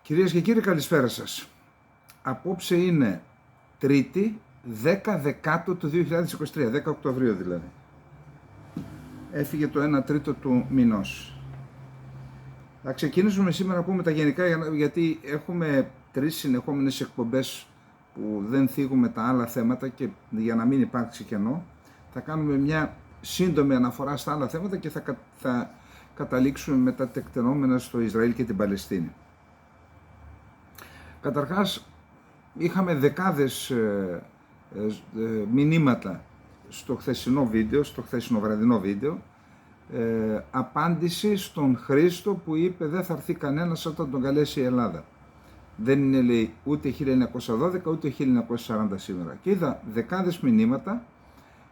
Κυρίες και κύριοι, καλησπέρα σας. Απόψε είναι Τρίτη, 10 Δεκάτου του 2023, 10 Οκτωβρίου δηλαδή. Έφυγε το 1 τρίτο του μηνός. Θα ξεκινήσουμε σήμερα να πούμε τα γενικά, γιατί έχουμε 3 συνεχόμενες εκπομπές που δεν θίγουμε τα άλλα θέματα και για να μην υπάρξει κενό, θα κάνουμε μια σύντομη αναφορά στα άλλα θέματα και θα καταλήξουμε με τα τεκτενόμενα στο Ισραήλ και την Παλαιστίνη. Καταρχάς, είχαμε δεκάδες μηνύματα στο χθεσινό βίντεο, στο χθεσινό βραδινό βίντεο, απάντηση στον Χρήστο που είπε δεν θα έρθει κανένας όταν τον καλέσει η Ελλάδα. Δεν είναι, λέει, ούτε 1912 ούτε 1940 σήμερα. Και είδα δεκάδες μηνύματα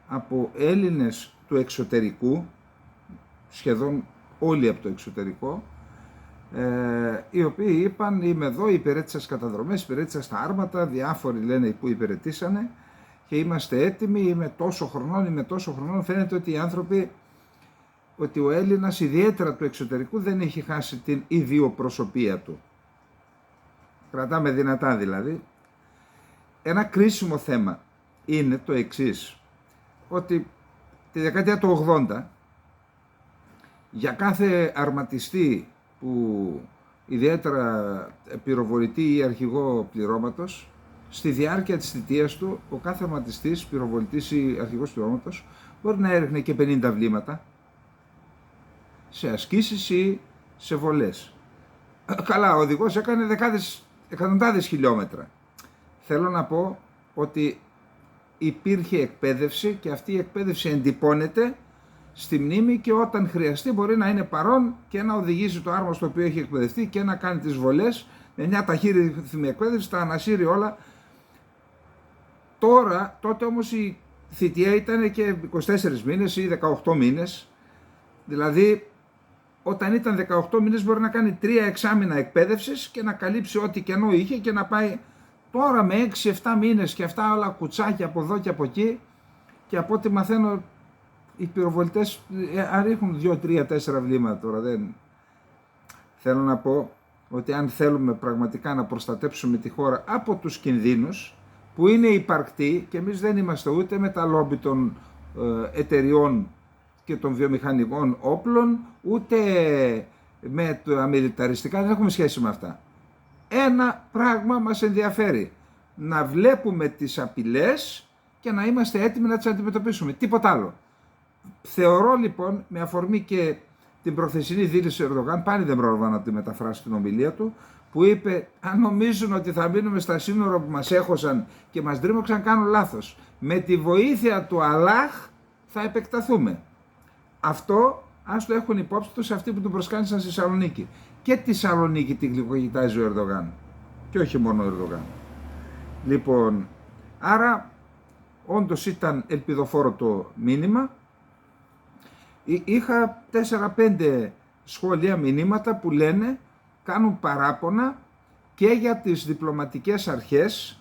από Έλληνες του εξωτερικού, σχεδόν όλοι από το εξωτερικό, οι οποίοι είπαν είμαι εδώ, υπηρέτησα στις καταδρομές, υπηρέτησα στα άρματα, διάφοροι λένε που υπηρετήσανε και είμαστε έτοιμοι, είμαι τόσο χρονών. Φαίνεται ότι οι άνθρωποι, ότι ο Έλληνας ιδιαίτερα του εξωτερικού δεν έχει χάσει την ιδιοπροσωπία του. Κρατάμε δυνατά δηλαδή. Ένα κρίσιμο θέμα είναι το εξής, ότι τη δεκαετία του 80 για κάθε αρματιστή που ιδιαίτερα πυροβολητή ή αρχηγό πληρώματος, στη διάρκεια της θητείας του, ο κάθε αρματιστής, πυροβολητής ή αρχηγός πληρώματος, μπορεί να έριχνε και 50 βλήματα σε ασκήσεις ή σε βολές. Καλά, ο οδηγός έκανε εκατοντάδες χιλιόμετρα. Θέλω να πω ότι υπήρχε εκπαίδευση και αυτή η εκπαίδευση εντυπώνεται στη μνήμη και όταν χρειαστεί μπορεί να είναι παρόν και να οδηγήσει το άρμα στο οποίο έχει εκπαιδευτεί και να κάνει τις βολές με μια ταχύρυθμη εκπαίδευση, τα ανασύρει όλα. Τότε όμως η θητεία ήταν και 24 μήνες ή 18 μήνες, δηλαδή όταν ήταν 18 μήνες μπορεί να κάνει 3 εξάμηνα εκπαίδευσης και να καλύψει ό,τι κενό είχε και να πάει. Τώρα με 6-7 μήνες και αυτά όλα κουτσάκια από εδώ και από εκεί, και από ό,τι μαθαίνω οι πυροβολητές ρίχνουν 2-3-4 βλήματα τώρα. Δεν θέλω να πω ότι αν θέλουμε πραγματικά να προστατέψουμε τη χώρα από τους κινδύνους που είναι υπαρκτοί, και εμείς δεν είμαστε ούτε με τα λόμπι των εταιριών και των βιομηχανικών όπλων, ούτε με τα μιλιταριστικά, δεν έχουμε σχέση με αυτά. Ένα πράγμα μας ενδιαφέρει, να βλέπουμε τις απειλές και να είμαστε έτοιμοι να τις αντιμετωπίσουμε, τίποτα άλλο. Θεωρώ λοιπόν, με αφορμή και την προχθεσινή δήλωση του Ερντογάν, πάλι δεν πρόλαβα να τη μεταφράσω την ομιλία του, που είπε αν νομίζουν ότι θα μείνουμε στα σύνορα που μας έχωσαν και μας ντρίμωξαν, κάνουν λάθος. Με τη βοήθεια του Αλλάχ θα επεκταθούμε. Αυτό ας το έχουν υπόψη τους αυτοί που τον προσκάνησαν στη Θεσσαλονίκη. Και τη Θεσσαλονίκη την γλυκοκοιτάζει ο Ερντογάν. Και όχι μόνο ο Ερντογάν. Λοιπόν, άρα όντως ήταν ελπιδοφόρο το μήνυμα. Είχα 4-5 σχόλια, μηνύματα που λένε, κάνουν παράπονα και για τις διπλωματικές αρχές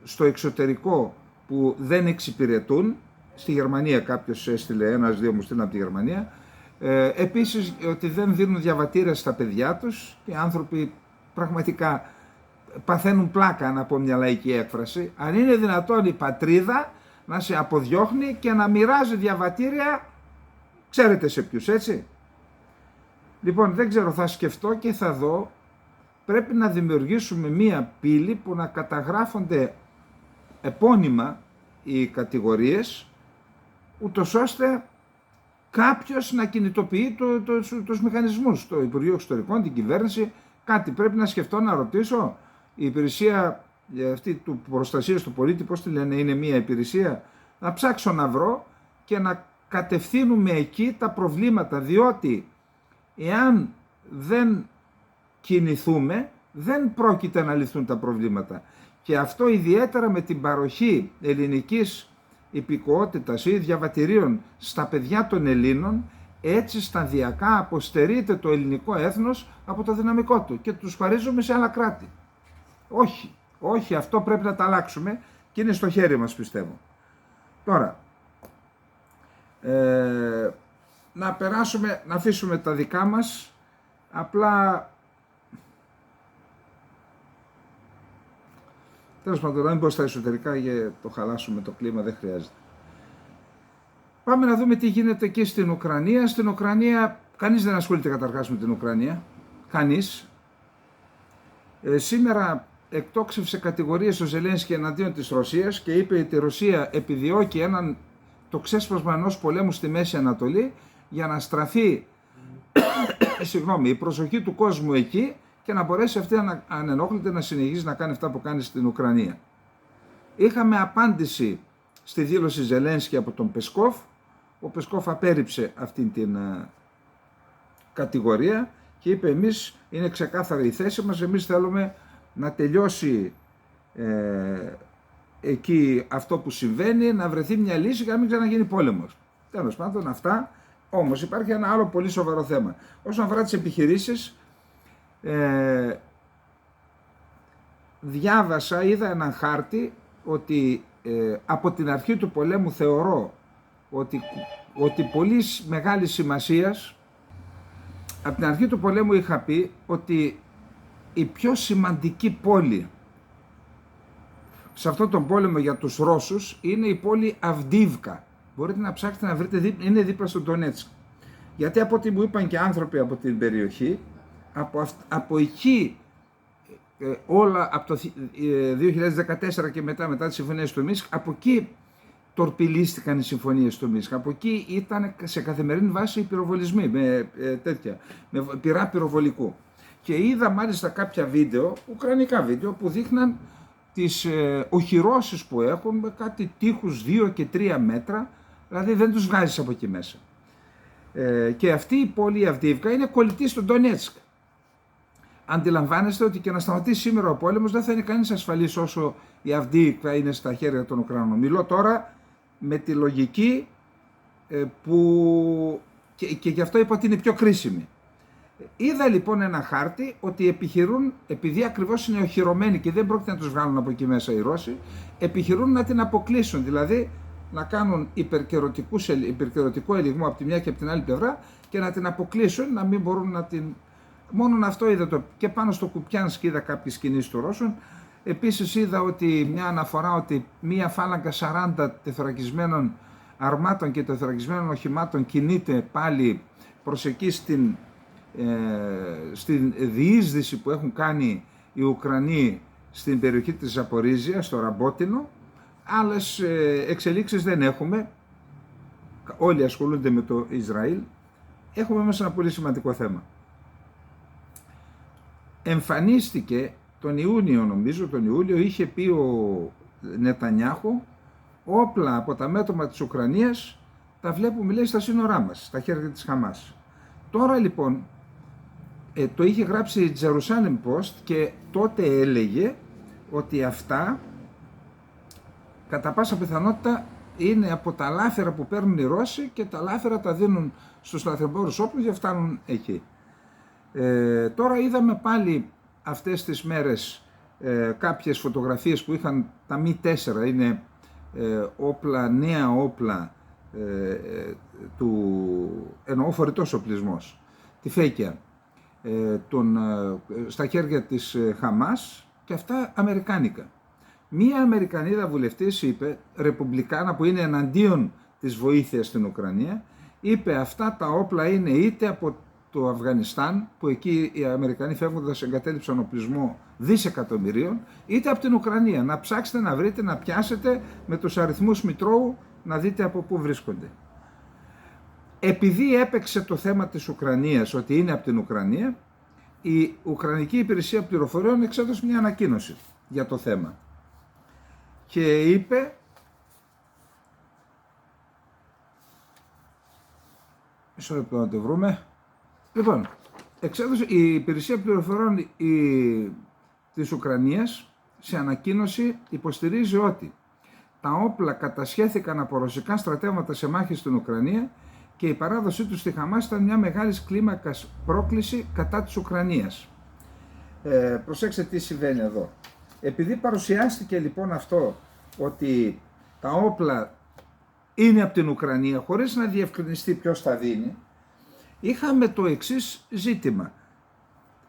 στο εξωτερικό που δεν εξυπηρετούν. Στη Γερμανία κάποιος έστειλε, 1-2 μου στείλουν από τη Γερμανία. Επίσης ότι δεν δίνουν διαβατήρια στα παιδιά τους και οι άνθρωποι πραγματικά παθαίνουν πλάκα, να πω μια λαϊκή έκφραση. Αν είναι δυνατόν η πατρίδα να σε αποδιώχνει και να μοιράζει διαβατήρια, ξέρετε σε ποιους, έτσι. Λοιπόν, δεν ξέρω, θα σκεφτώ και θα δω, πρέπει να δημιουργήσουμε μία πύλη που να καταγράφονται επώνυμα οι κατηγορίες, ούτως ώστε κάποιος να κινητοποιεί τους μηχανισμούς, το Υπουργείο Εξωτερικών, την κυβέρνηση, κάτι πρέπει να σκεφτώ, να ρωτήσω. Η υπηρεσία αυτή του προστασίας του πολίτη, πώς τη λένε, είναι μία υπηρεσία, να ψάξω να βρω και να κατευθύνουμε εκεί τα προβλήματα, διότι εάν δεν κινηθούμε δεν πρόκειται να λυθούν τα προβλήματα. Και αυτό ιδιαίτερα με την παροχή ελληνικής υπηκοότητας ή διαβατηρίων στα παιδιά των Ελλήνων, έτσι σταδιακά αποστερείται το ελληνικό έθνος από το δυναμικό του και τους χαρίζουμε σε άλλα κράτη. Όχι, αυτό πρέπει να τα αλλάξουμε και είναι στο χέρι μας, πιστεύω. Τώρα, να περάσουμε, να αφήσουμε τα δικά μας, απλά Τέλος πάντων, να μην πω στα εσωτερικά για το χαλάσουμε το κλίμα, δεν χρειάζεται. Πάμε να δούμε τι γίνεται εκεί στην Ουκρανία. Στην Ουκρανία, κανείς δεν ασχολείται καταρχάς με την Ουκρανία. Κανείς. Σήμερα εκτόξευσε κατηγορίες ο Ζελένσκι εναντίον της Ρωσίας και είπε ότι η Ρωσία επιδιώκει το ξέσπασμα ενός πολέμου στη Μέση Ανατολή για να στραφεί η προσοχή του κόσμου εκεί και να μπορέσει αυτή ανενόχλητα να συνεχίσει να κάνει αυτά που κάνει στην Ουκρανία. Είχαμε απάντηση στη δήλωση Ζελένσκι από τον Πεσκόφ. Ο Πεσκόφ απέρριψε αυτή την κατηγορία και είπε εμείς είναι ξεκάθαρη η θέση μας, εμείς θέλουμε να τελειώσει εκεί αυτό που συμβαίνει, να βρεθεί μια λύση για να μην ξαναγίνει πόλεμος. Τέλος πάντων αυτά, όμως υπάρχει ένα άλλο πολύ σοβαρό θέμα. Όσον αφορά τις επιχειρήσεις, διάβασα, είδα έναν χάρτη ότι από την αρχή του πολέμου θεωρώ ότι πολύ μεγάλη σημασίας, από την αρχή του πολέμου είχα πει ότι η πιο σημαντική πόλη σε αυτόν τον πόλεμο για τους Ρώσους είναι η πόλη Αυντίβκα. Μπορείτε να ψάξετε να βρείτε, είναι δίπλα στο Ντονέτσκ. Γιατί από ό,τι μου είπαν και άνθρωποι από την περιοχή, από εκεί όλα από το 2014 και μετά τις συμφωνίες του Μίνσκ, από εκεί τορπιλίστηκαν οι συμφωνίες του Μίνσκ. Από εκεί ήταν σε καθημερινή βάση οι πυροβολισμοί με πυρά πυροβολικού. Και είδα μάλιστα κάποια βίντεο, ουκρανικά βίντεο, που δείχναν τις οχυρώσεις που έχουν με κάτι τείχους 2 και 3 μέτρα, δηλαδή δεν τους βγάζεις από εκεί μέσα. Και αυτή η πόλη Αυντίβκα είναι κολλητή στο Ντονέτσκ. Αντιλαμβάνεστε ότι και να σταματήσει σήμερα ο πόλεμος δεν θα είναι κανείς ασφαλής όσο η Αυντίβκα είναι στα χέρια των Ουκρανών. Μιλώ τώρα με τη λογική που και γι' αυτό είπα ότι είναι πιο κρίσιμη. Είδα λοιπόν ένα χάρτη ότι επιχειρούν, επειδή ακριβώς είναι οχυρωμένοι και δεν πρόκειται να τους βγάλουν από εκεί μέσα οι Ρώσοι, επιχειρούν να την αποκλείσουν, δηλαδή να κάνουν υπερκαιρωτικό ελιγμό από τη μια και από την άλλη πλευρά και να την αποκλείσουν, να μην μπορούν να την... Μόνον αυτό είδα και πάνω στο Κουπιάνσκι είδα κάποιες κινήσεις των Ρώσων. Επίσης είδα ότι μια αναφορά ότι μια φάλαγγα 40 τεθωρακισμένων αρμάτων και τεθωρακισμένων οχημάτων κινείται πάλι προς εκεί στην διείσδυση που έχουν κάνει οι Ουκρανοί στην περιοχή της Ζαπορίζιας, στο Ραμπότινο. Άλλες εξελίξεις δεν έχουμε. Όλοι ασχολούνται με το Ισραήλ. Έχουμε μέσα ένα πολύ σημαντικό θέμα. Εμφανίστηκε τον Ιούνιο, νομίζω, τον Ιούλιο, είχε πει ο Νετανιάχου, όπλα από τα μέτωπα της Ουκρανίας τα βλέπουμε, λέει, στα σύνορά μας, στα χέρια της Χαμάς. Τώρα λοιπόν, το είχε γράψει η Jerusalem Post και τότε έλεγε ότι αυτά κατά πάσα πιθανότητα είναι από τα λάφυρα που παίρνουν οι Ρώσοι και τα λάφυρα τα δίνουν στους λαθρεμπόρους όπλους και φτάνουν εκεί. Τώρα είδαμε πάλι αυτές τις μέρες κάποιες φωτογραφίες που είχαν τα Mi-4, είναι όπλα, νέα όπλα, εννοώ φορητός οπλισμός, τη Φέικια, στα χέρια της Χαμάς και αυτά αμερικάνικα. Μία Αμερικανίδα βουλευτής είπε, ρεπουμπλικάνα που είναι εναντίον της βοήθειας στην Ουκρανία, είπε αυτά τα όπλα είναι είτε από το Αφγανιστάν, που εκεί οι Αμερικανοί φεύγοντας εγκατέλειψαν οπλισμό δισεκατομμυρίων, είτε από την Ουκρανία. Να ψάξετε, να βρείτε, να πιάσετε με τους αριθμούς Μητρώου, να δείτε από πού βρίσκονται. Επειδή έπαιξε το θέμα της Ουκρανίας, ότι είναι από την Ουκρανία, η Ουκρανική Υπηρεσία Πληροφοριών εξέδωσε μια ανακοίνωση για το θέμα. Και είπε, μισό λεπτό να το βρούμε. Λοιπόν, εξέδωσε η Υπηρεσία Πληροφοριών της Ουκρανίας σε ανακοίνωση, υποστηρίζει ότι τα όπλα κατασχέθηκαν από ρωσικά στρατεύματα σε μάχες στην Ουκρανία και η παράδοσή τους στη Χαμάς ήταν μια μεγάλης κλίμακας πρόκληση κατά της Ουκρανίας. Προσέξτε τι συμβαίνει εδώ. Επειδή παρουσιάστηκε λοιπόν αυτό ότι τα όπλα είναι από την Ουκρανία χωρίς να διευκρινιστεί ποιος τα δίνει, είχαμε το εξής ζήτημα.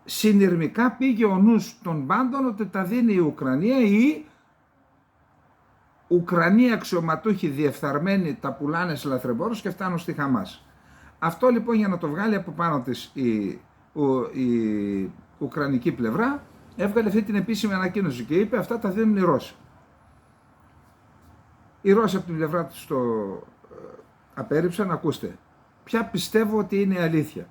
Συνειρμικά πήγε ο νους των πάντων ότι τα δίνει η Ουκρανία ή Ουκρανοί αξιωματούχοι διεφθαρμένοι τα πουλάνε σε λαθρεμπόρους και φτάνουν στη Χαμάς. Αυτό λοιπόν για να το βγάλει από πάνω της η ουκρανική πλευρά, έβγαλε αυτή την επίσημη ανακοίνωση και είπε αυτά τα δίνουν οι Ρώσοι. Οι Ρώσοι από την πλευρά τους το απέρριψαν. Ακούστε, ποια πιστεύω ότι είναι αλήθεια.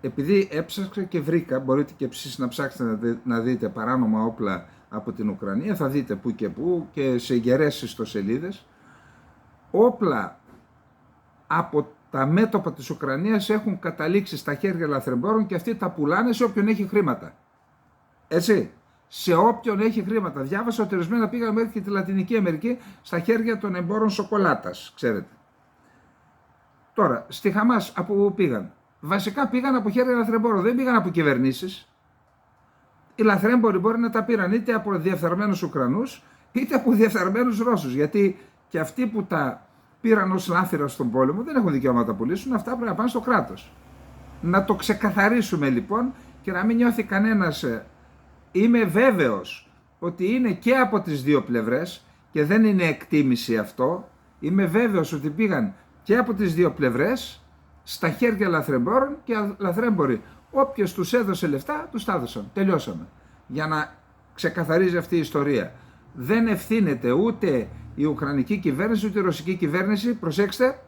Επειδή έψαξα και βρήκα, μπορείτε και εσείς να ψάξετε να δείτε παράνομα όπλα από την Ουκρανία, θα δείτε που και που και σε γερές ιστοσελίδες, όπλα από τα μέτωπα της Ουκρανίας έχουν καταλήξει στα χέρια λαθρεμπόρων και αυτοί τα πουλάνε σε όποιον έχει χρήματα. Έτσι, σε όποιον έχει χρήματα. Διάβασα ότι ορισμένα πήγαν μέχρι και τη Λατινική Αμερική στα χέρια των εμπόρων σοκολάτας, ξέρετε. Τώρα, στη Χαμάς από πού πήγαν? Βασικά πήγαν από χέρια λαθρεμπόρων, δεν πήγαν από κυβερνήσεις. Οι λαθρέμποροι μπορεί να τα πήραν είτε από διεφθαρμένους Ουκρανούς είτε από διεφθαρμένους Ρώσους. Γιατί και αυτοί που τα πήραν ως λάθυρα στον πόλεμο δεν έχουν δικαίωμα να τα πουλήσουν, αυτά πρέπει να πάνε στο κράτος. Να το ξεκαθαρίσουμε λοιπόν και να μην νιώθει κανένας. Είμαι βέβαιος ότι είναι και από τις δύο πλευρές και δεν είναι εκτίμηση αυτό. Είμαι βέβαιος ότι πήγαν και από τις δύο πλευρές στα χέρια λαθρεμπόρων και λαθρέμποροι. Όποιος τους έδωσε λεφτά, τους τα έδωσαν. Τελειώσαμε. Για να ξεκαθαρίζει αυτή η ιστορία. Δεν ευθύνεται ούτε η Ουκρανική κυβέρνηση ούτε η Ρωσική κυβέρνηση, προσέξτε,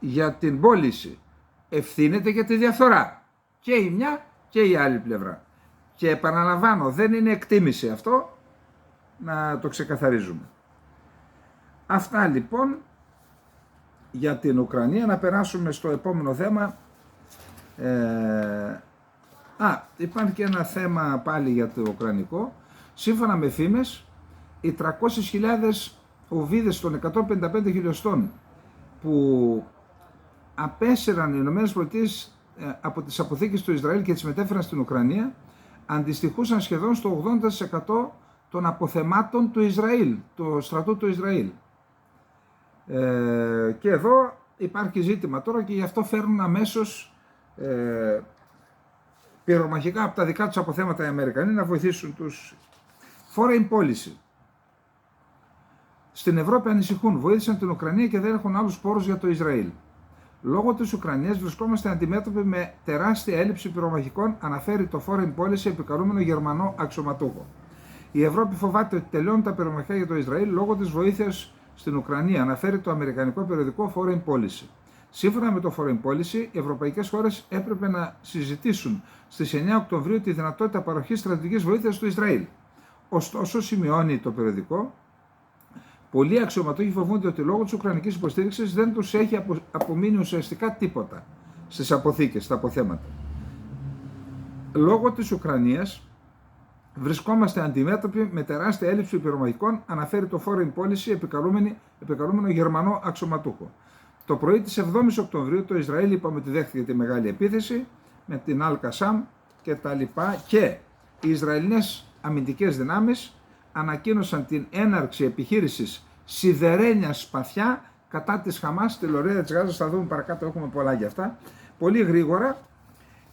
για την πώληση. Ευθύνεται για τη διαφθορά. Και η μια και η άλλη πλευρά. Και επαναλαμβάνω, δεν είναι εκτίμηση αυτό, να το ξεκαθαρίζουμε. Αυτά λοιπόν για την Ουκρανία. Να περάσουμε στο επόμενο θέμα. Υπάρχει και ένα θέμα πάλι για το Ουκρανικό. Σύμφωνα με φήμες, οι 300.000 οβίδες των 155 χιλιοστών που απέσυραν οι ΗΠΑ από τις αποθήκες του Ισραήλ και τις μετέφεραν στην Ουκρανία, αντιστοιχούσαν σχεδόν στο 80% των αποθεμάτων του Ισραήλ, του στρατού του Ισραήλ. Και εδώ υπάρχει ζήτημα τώρα και γι' αυτό φέρνουν αμέσως πυρομαχικά από τα δικά τους αποθέματα οι Αμερικανοί να βοηθήσουν τους. Foreign policy. Στην Ευρώπη ανησυχούν, βοήθησαν την Ουκρανία και δεν έχουν άλλους πόρους για το Ισραήλ. Λόγω της Ουκρανίας βρισκόμαστε αντιμέτωποι με τεράστια έλλειψη πυρομαχικών, αναφέρει το Foreign Policy επικαλούμενο Γερμανό αξιωματούχο. Η Ευρώπη φοβάται ότι τελειώνουν τα πυρομαχικά για το Ισραήλ λόγω της βοήθειας στην Ουκρανία, αναφέρει το αμερικανικό περιοδικό Foreign Policy. Σύμφωνα με το Foreign Policy, οι ευρωπαϊκές χώρες έπρεπε να συζητήσουν στις 9 Οκτωβρίου τη δυνατότητα παροχής στρατιωτικής βοήθειας στο Ισραήλ. Ωστόσο, σημειώνει το περιοδικό, πολλοί αξιωματούχοι φοβούνται ότι λόγω της ουκρανικής υποστήριξης δεν τους έχει απομείνει ουσιαστικά τίποτα στις αποθήκες, στα αποθέματα. Λόγω της Ουκρανίας βρισκόμαστε αντιμέτωποι με τεράστια έλλειψη πυρομαχικών, αναφέρει το Foreign Policy επικαλούμενο Γερμανό αξιωματούχο. Το πρωί της 7ης Οκτωβρίου το Ισραήλ είπαμε ότι δέχτηκε τη μεγάλη επίθεση με την Al-Qassam και τα λοιπά και οι Ισραηλινές αμυντικές δυνάμεις ανακοίνωσαν την έναρξη επιχείρησης σιδερένιας σπαθιά κατά της Χαμάς στη λωρίδα της Γάζας. Θα δούμε παρακάτω, έχουμε πολλά για αυτά. Πολύ γρήγορα,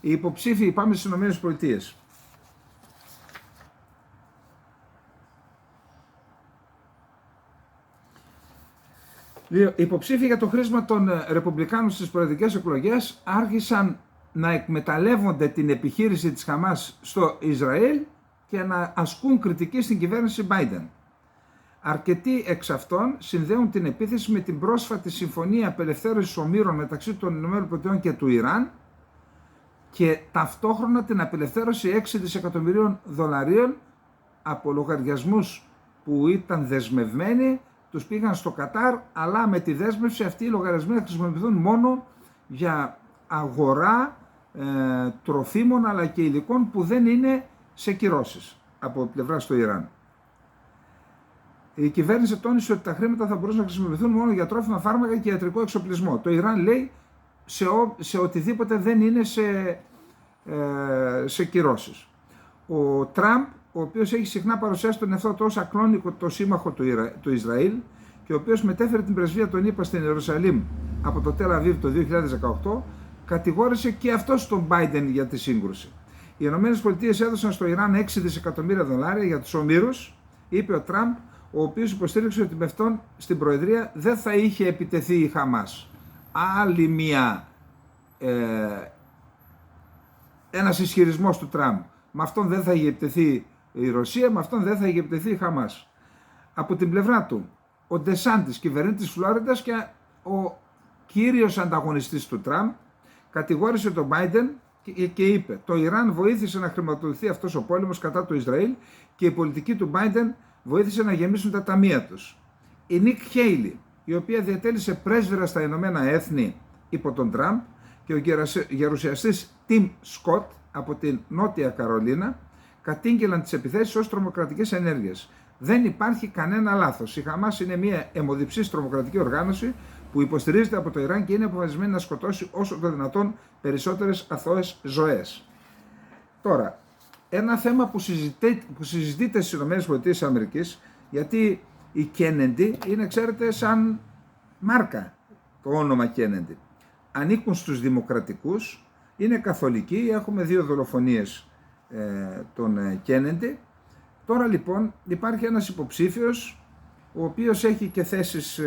οι υποψήφοι, πάμε στις ΗΠΑ. Οι υποψήφοι για το χρήσμα των Ρεπουμπλικάνων στις προεδρικές εκλογές άρχισαν να εκμεταλλεύονται την επιχείρηση της Χαμάς στο Ισραήλ και να ασκούν κριτική στην κυβέρνηση Biden. Αρκετοί εξ αυτών συνδέουν την επίθεση με την πρόσφατη συμφωνία απελευθέρωσης ομήρων μεταξύ των ΗΠΑ και του Ιράν και ταυτόχρονα την απελευθέρωση 6 δισεκατομμυρίων δολαρίων από λογαριασμούς που ήταν δεσμευμένοι, τους πήγαν στο Κατάρ, αλλά με τη δέσμευση αυτοί οι λογαριασμοί θα χρησιμοποιηθούν μόνο για αγορά τροφίμων αλλά και υλικών που δεν είναι σε κυρώσεις από πλευρά στο Ιράν. Η κυβέρνηση τόνισε ότι τα χρήματα θα μπορούσαν να χρησιμοποιηθούν μόνο για τρόφιμα, φάρμακα και ιατρικό εξοπλισμό. Το Ιράν λέει σε οτιδήποτε δεν είναι σε κυρώσεις. Ο Τραμπ, ο οποίος έχει συχνά παρουσιάσει τον εαυτό του ως ακλόνικο το σύμμαχο του Ισραήλ και ο οποίος μετέφερε την πρεσβεία των ΗΠΑ στην Ιερουσαλήμ από το Τελ Αβίβ το 2018, κατηγόρησε και αυτός τον Biden για τη σύγκρουση. Οι ΗΠΑ έδωσαν στο Ιράν 6 δισεκατομμύρια δολάρια για τους ομήρους, είπε ο Τραμπ, ο οποίος υποστήριξε ότι με αυτόν στην Προεδρία δεν θα είχε επιτεθεί η Χαμάς. Άλλη μία, ένας ισχυρισμός του Τραμπ. Με αυτόν δεν θα είχε επιτεθεί η Ρωσία, με αυτόν δεν θα είχε επιτεθεί η Χαμάς. Από την πλευρά του, ο Ντεσάντης, κυβερνήτης Φλόρεντας και ο κύριος ανταγωνιστής του Τραμπ, κατηγόρησε τον Biden και είπε: το Ιράν βοήθησε να χρηματοδοτηθεί αυτός ο πόλεμος κατά του Ισραήλ και η πολιτική του Biden βοήθησε να γεμίσουν τα ταμεία τους. Η Νίκ Χέιλι, η οποία διατέλεσε πρέσβυρα στα Ηνωμένα Έθνη υπό τον Τραμπ, και ο γερουσιαστής Τιμ Σκοτ από την Νότια Καρολίνα, κατήγγειλαν τις επιθέσεις ως τρομοκρατικές ενέργειες. Δεν υπάρχει κανένα λάθος. Η Χαμάς είναι μια αιμοδιψής τρομοκρατική οργάνωση που υποστηρίζεται από το Ιράν και είναι αποφασισμένη να σκοτώσει όσο το δυνατόν περισσότερες αθώες ζωές. Τώρα, ένα θέμα που συζητείται στις ΗΠΑ, γιατί η Kennedy είναι, ξέρετε, σαν μάρκα το όνομα Kennedy. Ανήκουν στους δημοκρατικούς, είναι καθολικοί, έχουμε 2 δολοφονίες των Kennedy. Τώρα λοιπόν υπάρχει ένας υποψήφιος, ο οποίος έχει και θέσεις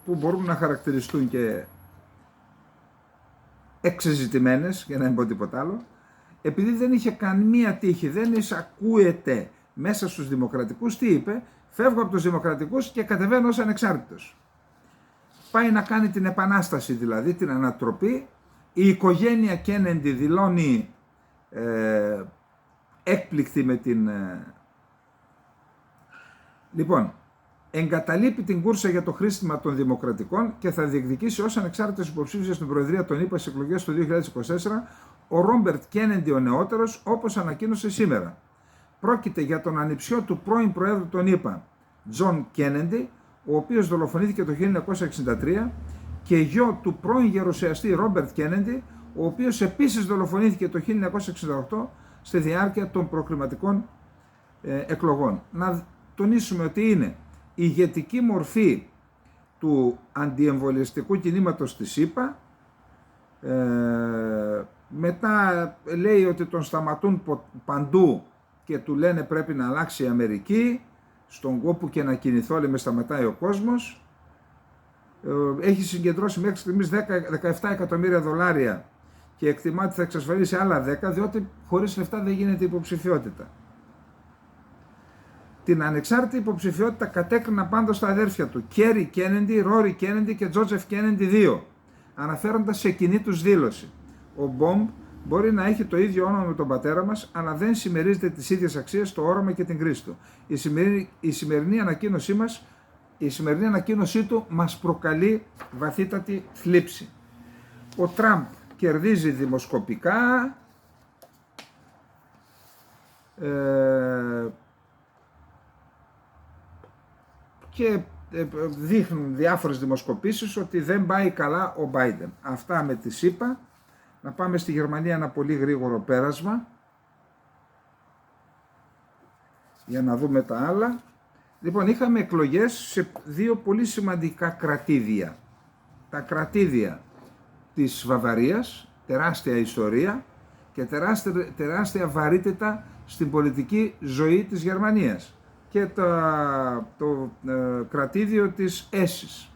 που μπορούν να χαρακτηριστούν και εξεζητημένες, για να μην πω τίποτα άλλο, επειδή δεν είχε καμία τύχη, δεν εισακούεται μέσα στους δημοκρατικούς, τι είπε: φεύγω από τους δημοκρατικούς και κατεβαίνω ως ανεξάρτητος. Πάει να κάνει την επανάσταση, δηλαδή την ανατροπή. Η οικογένεια Κένεντι δηλώνει έκπληκτη με την... Λοιπόν, εγκαταλείπει την κούρσα για το χρήστημα των δημοκρατικών και θα διεκδικήσει ως ανεξάρτητος υποψήφιος στην Προεδρία των ΗΠΑ στις εκλογές του 2024 ο Ρόμπερτ Κένεντι ο νεότερος, όπως ανακοίνωσε σήμερα. Πρόκειται για τον ανιψιό του πρώην Προέδρου των ΗΠΑ, Τζον Κένεντι, ο οποίος δολοφονήθηκε το 1963, και γιο του πρώην γερουσιαστή Ρόμπερτ Κένεντι, ο οποίος επίσης δολοφονήθηκε το 1968 στη διάρκεια των προκριματικών εκλογών. Να τονίσουμε ότι είναι η ηγετική μορφή του αντιεμβολιαστικού κινήματος της ΗΠΑ. Μετά λέει ότι τον σταματούν παντού και του λένε πρέπει να αλλάξει η Αμερική. Στον κόπο και να κινηθώ, λέει, με σταματάει ο κόσμος. Έχει συγκεντρώσει μέχρι στιγμής 17 εκατομμύρια δολάρια και εκτιμά ότι θα εξασφαλίσει άλλα 10, διότι χωρίς λεφτά δεν γίνεται υποψηφιότητα. Την ανεξάρτητη υποψηφιότητα κατέκριναν πάντως τα αδέρφια του, Κέρι Κένεντι, Ρόρι Κένεντι και Τζόζεφ Κένεντι 2, αναφέροντας σε κοινή τους δήλωση: ο Μπομπ μπορεί να έχει το ίδιο όνομα με τον πατέρα μας, αλλά δεν συμμερίζεται τις ίδιες αξίες, το όραμα και την κρίση του. Η σημερινή ανακοίνωσή του μας προκαλεί βαθύτατη θλίψη. Ο Τραμπ κερδίζει δημοσκοπικά, και δείχνουν διάφορες δημοσκοπήσεις ότι δεν πάει καλά ο Biden. Αυτά με τη ΣΥΠΑ. Να πάμε στη Γερμανία, ένα πολύ γρήγορο πέρασμα για να δούμε τα άλλα. Λοιπόν, είχαμε εκλογές σε 2 πολύ σημαντικά κρατήδια. Τα κρατήδια της Βαβαρίας, τεράστια ιστορία και τεράστια βαρύτητα στην πολιτική ζωή της Γερμανίας, και το κρατήδιο της Έσης.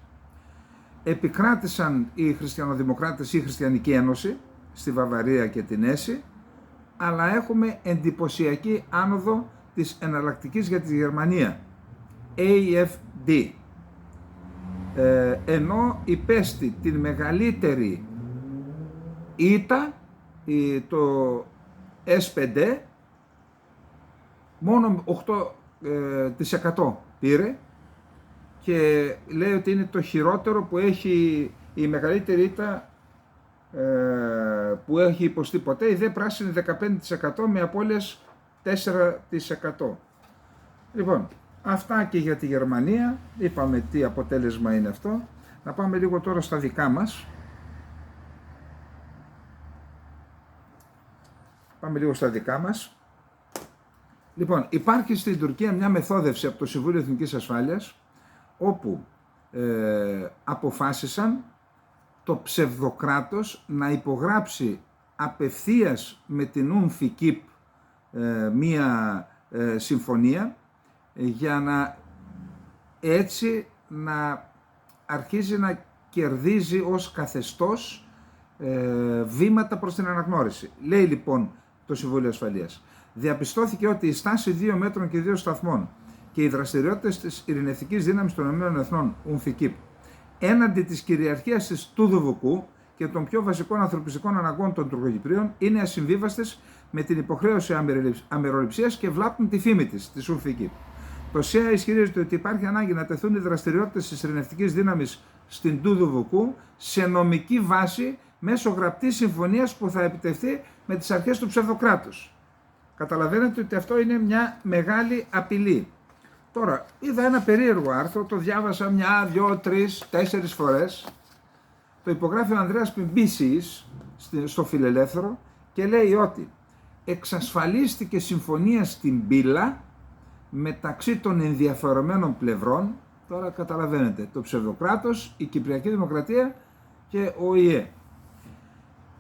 Επικράτησαν οι χριστιανοδημοκράτες ή η Χριστιανική Ένωση στη Βαβαρία και την Ესი, αλλά έχουμε εντυπωσιακή άνοδο της εναλλακτικής για τη Γερμανία, AfD, ενώ υπέστη την μεγαλύτερη ήττα το S5, μόνο 8% πήρε, και λέει ότι είναι το χειρότερο που έχει, η μεγαλύτερη ήττα που έχει υποστεί ποτέ. Η δε πράσινη 15% με απώλειες 4%. Λοιπόν, αυτά και για τη Γερμανία. Είπαμε τι αποτέλεσμα είναι αυτό. Να πάμε λίγο τώρα στα δικά μας. Πάμε λίγο στα δικά μας. Λοιπόν, υπάρχει στην Τουρκία μια μεθόδευση από το Συμβούλιο Εθνικής Ασφάλειας, όπου αποφάσισαν το ψευδοκράτος να υπογράψει απευθείας με την— μία συμφωνία για να έτσι να αρχίζει να κερδίζει ως καθεστώς βήματα προς την αναγνώριση. Λέει λοιπόν το Συμβούλιο Ασφαλείας: διαπιστώθηκε ότι η στάση 2 μέτρων και 2 σταθμών και οι δραστηριότητες της ειρηνευτικής δύναμης των ΗΕ, UNFICYP, έναντι της κυριαρχίας της Τούδου και των πιο βασικών ανθρωπιστικών αναγκών των Τουρκοκυπρίων είναι ασυμβίβαστες με την υποχρέωση αμεροληψίας και βλάπτουν τη φήμη της UNFICYP. Το ΣΕΑ ισχυρίζεται ότι υπάρχει ανάγκη να τεθούν οι δραστηριότητες της ειρηνευτικής δύναμης στην Τούδου σε νομική βάση μέσω γραπτής συμφωνίας που θα επιτευχθεί με τις αρχές του ψευδοκράτους. Καταλαβαίνετε ότι αυτό είναι μια μεγάλη απειλή. Τώρα, είδα ένα περίεργο άρθρο, το διάβασα 1, 2, 3, 4 φορές. Το υπογράφει ο Ανδρέας Πιμπίσης στο Φιλελεύθερο και λέει ότι εξασφαλίστηκε συμφωνία στην Πύλα μεταξύ των ενδιαφερομένων πλευρών. Τώρα καταλαβαίνετε, το ψευδοκράτος, η Κυπριακή Δημοκρατία και ο ΟΗΕ.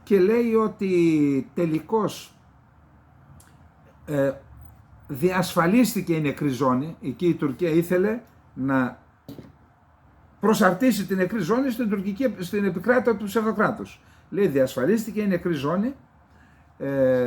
Και λέει ότι τελικώς διασφαλίστηκε η νεκρή ζώνη. Εκεί η Τουρκία ήθελε να προσαρτήσει την νεκρή ζώνη στην επικράτεια του ψευδοκράτους. Λέει διασφαλίστηκε η νεκρή ζώνη,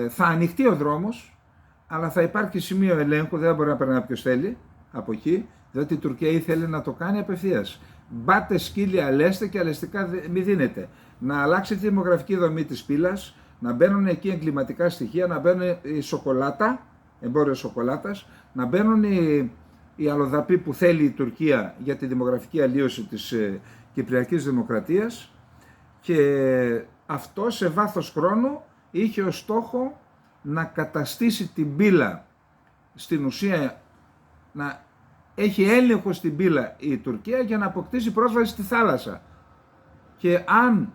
θα ανοιχτεί ο δρόμος, αλλά θα υπάρχει σημείο ελέγχου, δεν μπορεί να περνάει όποιος θέλει από εκεί, διότι η Τουρκία ήθελε να το κάνει απευθείας. Μπάτε σκύλια, λέστε και αλεστικά μη δίνετε. Να αλλάξει τη δημογραφική δομή της Πύλας, να μπαίνουν εκεί εγκληματικά στοιχεία, να μπαίνουν η σοκολάτα, εμπόριο σοκολάτας, να μπαίνουν οι αλλοδαποί που θέλει η Τουρκία για τη δημογραφική αλλίωση της Κυπριακής Δημοκρατίας, και αυτό σε βάθος χρόνου είχε ως στόχο να καταστήσει την Πύλα, στην ουσία να έχει έλεγχο στην Πύλα η Τουρκία για να αποκτήσει πρόσβαση στη θάλασσα, και αν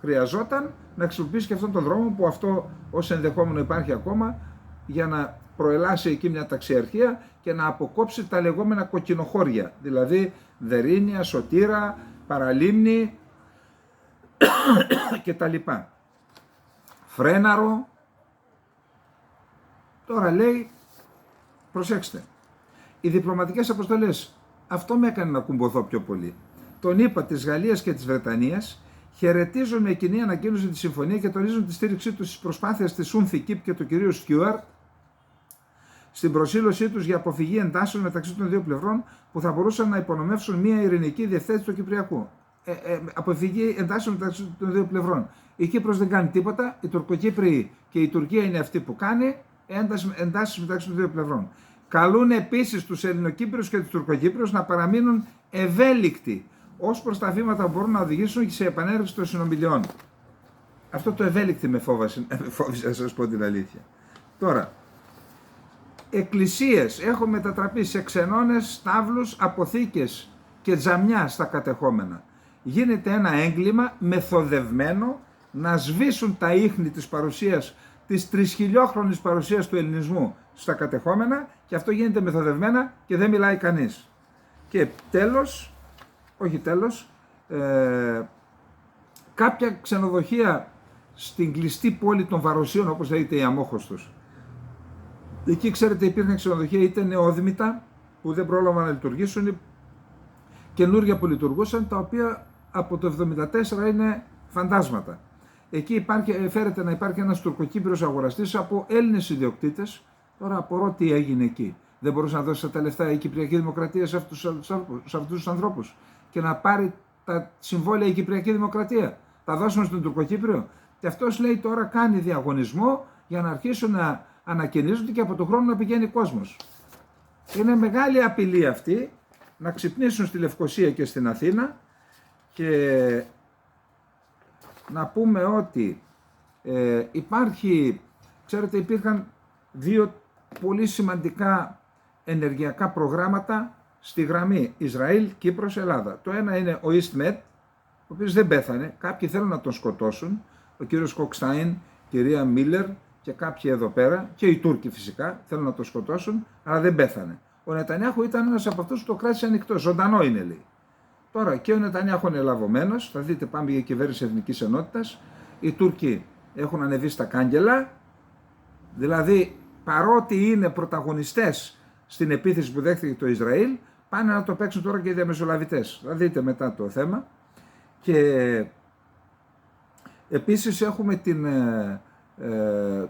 χρειαζόταν να χρησιμοποιήσει και αυτόν τον δρόμο, που αυτό ως ενδεχόμενο υπάρχει ακόμα, για να προελάσει εκεί μια ταξιαρχία και να αποκόψει τα λεγόμενα κοκκινοχώρια, δηλαδή Δερίνια, Σωτήρα, Παραλίμνη και τα λοιπά. Φρέναρο. Τώρα λέει, προσέξτε, οι διπλωματικές αποστολές, αυτό με έκανε να κουμποθώ πιο πολύ. Τον ΗΠΑ, της Γαλλίας και της Βρετανίας χαιρετίζουν με κοινή ανακοίνωση τη συμφωνία και τονίζουν τη στήριξή τους στις προσπάθειες της UNFICYP και του κυρίου Στιούαρτ στην προσήλωσή τους για αποφυγή εντάσεων μεταξύ των δύο πλευρών που θα μπορούσαν να υπονομεύσουν μια ειρηνική διευθέτηση του Κυπριακού. Αποφυγή εντάσεων μεταξύ των δύο πλευρών. Η Κύπρος δεν κάνει τίποτα, οι Τουρκοκύπριοι και η Τουρκία είναι αυτή που κάνει εντάσεις μεταξύ των δύο πλευρών. Καλούν επίσης τους Ελληνοκύπριους και τους Τουρκοκύπριους να παραμείνουν ευέλικτοι ως προς τα βήματα που μπορούν να οδηγήσουν σε επανέρχεση των συνομιλιών. Αυτό το ευέλικτη με φόβησε, να σας πω την αλήθεια. Τώρα, εκκλησίες έχουν μετατραπεί σε ξενώνες, στάβλους, αποθήκες και τζαμιά στα κατεχόμενα. Γίνεται ένα έγκλημα μεθοδευμένο να σβήσουν τα ίχνη της παρουσίας, της τρισχιλιόχρονης παρουσίας του ελληνισμού στα κατεχόμενα, και αυτό γίνεται μεθοδευμένα και δεν μιλάει κανείς. Και τέλος, κάποια ξενοδοχεία στην κλειστή πόλη των Βαροσίων, όπως λέγεται η Αμόχωστος. Εκεί, ξέρετε, υπήρχαν ξενοδοχεία είτε νεόδημητα που δεν πρόλαβαν να λειτουργήσουν, καινούργια που λειτουργούσαν, τα οποία από το 1974 είναι φαντάσματα. Εκεί φέρεται να υπάρχει ένας τουρκοκύπριος αγοραστής από Έλληνες ιδιοκτήτες. Τώρα απορώ τι έγινε εκεί. Δεν μπορούσε να δώσει τα λεφτά η Κυπριακή Δημοκρατία σε αυτούς τους ανθρώπους και να πάρει τα συμβόλαια η Κυπριακή Δημοκρατία. Τα δώσουμε στον Τουρκοκύπριο. Και αυτός, λέει, τώρα κάνει διαγωνισμό για να αρχίσουν να ανακαινίζονται και από τον χρόνο να πηγαίνει κόσμος. Είναι μεγάλη απειλή αυτή να ξυπνήσουν στη Λευκοσία και στην Αθήνα. Και να πούμε ότι υπήρχαν δύο πολύ σημαντικά ενεργειακά προγράμματα στη γραμμή Ισραήλ-Κύπρος-Ελλάδα. Το ένα είναι ο EastMed, ο οποίος δεν πέθανε. Κάποιοι θέλουν να τον σκοτώσουν, ο κύριος Κοκστάιν, κυρία Μίλλερ και κάποιοι εδώ πέρα, και οι Τούρκοι φυσικά θέλουν να τον σκοτώσουν, αλλά δεν πέθανε. Ο Νετανιάχου ήταν ένας από αυτούς που το κράτησε ανοιχτό, ζωντανό είναι, λέει. Τώρα και ο Νετανιάχου είναι λαβωμένος, θα δείτε, πάμε για κυβέρνηση εθνικής ενότητας. Οι Τούρκοι έχουν ανεβεί στα κάγκελα, δηλαδή παρότι είναι πρωταγωνιστές στην επίθεση που δέχτηκε το Ισραήλ, πάνε να το παίξουν τώρα και οι διαμεσολαβητές. Θα δείτε μετά το θέμα. Και επίσης έχουμε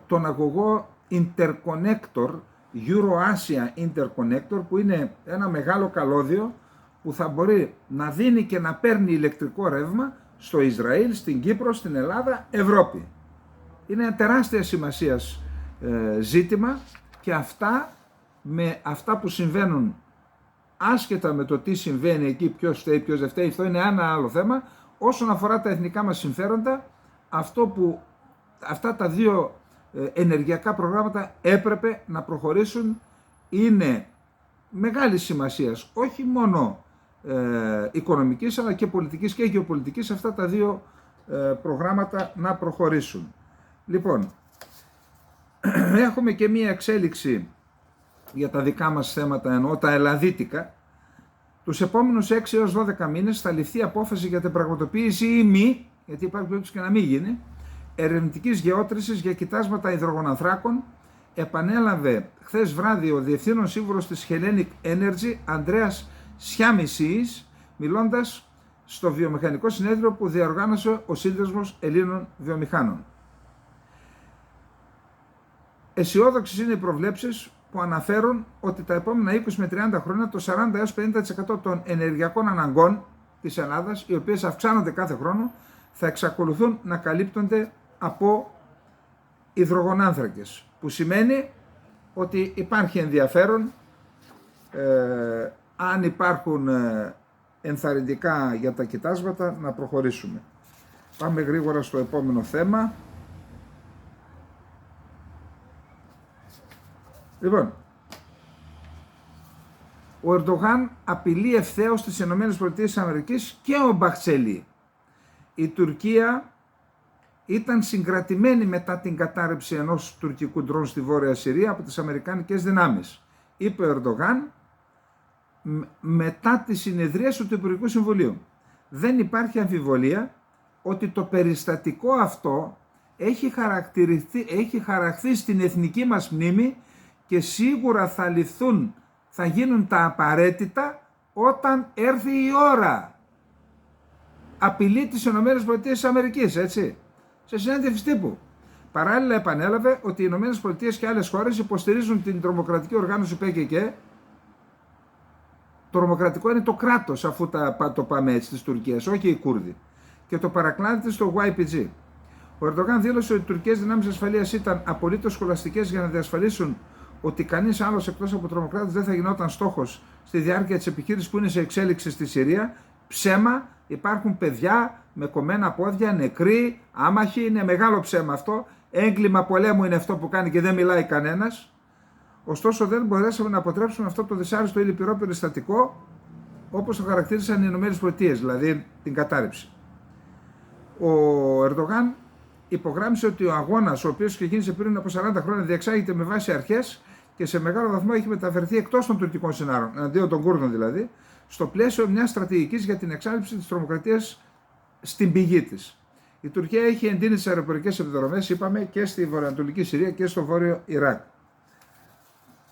τον αγωγό Interconnector, Euro-Asia Interconnector, που είναι ένα μεγάλο καλώδιο που θα μπορεί να δίνει και να παίρνει ηλεκτρικό ρεύμα στο Ισραήλ, στην Κύπρο, στην Ελλάδα, Ευρώπη. Είναι ένα τεράστια σημασίας ζήτημα και με αυτά που συμβαίνουν, άσχετα με το τι συμβαίνει εκεί, ποιος φταίει, ποιος δεν φταίει, αυτό είναι ένα άλλο θέμα. Όσον αφορά τα εθνικά μας συμφέροντα, αυτά τα δύο ενεργειακά προγράμματα έπρεπε να προχωρήσουν, είναι μεγάλης σημασίας, όχι μόνο οικονομικής αλλά και πολιτικής και γεωπολιτικής, αυτά τα δύο προγράμματα να προχωρήσουν. Λοιπόν, έχουμε και μία εξέλιξη για τα δικά μας θέματα, εννοώ τα ελλαδίτικα. Τους επόμενους 6 έως 12 μήνες θα ληφθεί απόφαση για την πραγματοποίηση ή μη, γιατί υπάρχει περίπτωση και να μην γίνει, ερευνητικής γεώτρησης για κοιτάσματα υδρογονανθράκων. Επανέλαβε χθες βράδυ ο Διευθύνων Σύμβουλος της Hellenic Energy, Ανδρέας Σιάμισης, μιλώντας στο βιομηχανικό συνέδριο που διοργάνωσε ο Σύνδεσμος Ελλήνων Βιομηχάνων. Αισιόδοξες είναι οι προβλέψεις που αναφέρουν ότι τα επόμενα 20 με 30 χρόνια το 40 έως 50% των ενεργειακών αναγκών της Ελλάδας, οι οποίες αυξάνονται κάθε χρόνο, θα εξακολουθούν να καλύπτονται από υδρογονάνθρακες, που σημαίνει ότι υπάρχει ενδιαφέρον, αν υπάρχουν ενθαρρυντικά για τα κοιτάσματα, να προχωρήσουμε. Πάμε γρήγορα στο επόμενο θέμα. Λοιπόν, ο Ερντογάν απειλεί ευθέως τις ΗΠΑ και ο Μπαχτσέλη. Η Τουρκία ήταν συγκρατημένη μετά την κατάρρευση ενός τουρκικού ντρόν στη Βόρεια Συρία από τις αμερικανικές δυνάμεις. Είπε ο Ερντογάν μετά τη συνεδρίαση του Υπουργικού Συμβουλίου. Δεν υπάρχει αμφιβολία ότι το περιστατικό αυτό έχει χαραχθεί στην εθνική μας μνήμη και σίγουρα θα γίνουν τα απαραίτητα όταν έρθει η ώρα. Απειλή της ΗΠΑ, έτσι, σε συνέντευξη τύπου. Παράλληλα επανέλαβε ότι οι ΗΠΑ και άλλες χώρες υποστηρίζουν την τρομοκρατική οργάνωση ΠΚΚ. Το τρομοκρατικό είναι το κράτος, αφού το πάμε έτσι, της Τουρκίας, όχι οι Κούρδοι. Και το παρακλάδι στο YPG. Ο Ερντογάν δήλωσε ότι οι τουρκικές δυνάμεις ασφαλείας ήταν απολύτως σχολαστικές για να διασφαλίσουν ότι κανείς άλλος εκτός από τρομοκράτες δεν θα γινόταν στόχος στη διάρκεια της επιχείρησης που είναι σε εξέλιξη στη Συρία. Ψέμα, υπάρχουν παιδιά με κομμένα πόδια, νεκροί, άμαχοι, είναι μεγάλο ψέμα αυτό. Έγκλημα πολέμου είναι αυτό που κάνει και δεν μιλάει κανένας. Ωστόσο δεν μπορέσαμε να αποτρέψουμε αυτό το δυσάρεστο ή λυπηρό περιστατικό, όπως το χαρακτήρισαν οι ΗΠΑ, δηλαδή την κατάρρευση. Ο Ερντογάν υπογράμμισε ότι ο αγώνας, ο οποίος ξεκίνησε πριν από 40 χρόνια, διεξάγεται με βάση αρχές και σε μεγάλο βαθμό έχει μεταφερθεί εκτός των τουρκικών συνάρων, εναντίον των Κούρδων δηλαδή, στο πλαίσιο μιας στρατηγικής για την εξάλληψη της τρομοκρατίας στην πηγή της. Η Τουρκία έχει εντείνει τις αεροπορικές επιδρομές, είπαμε, και στη βορειοανατολική Συρία και στο βόρειο Ιράκ.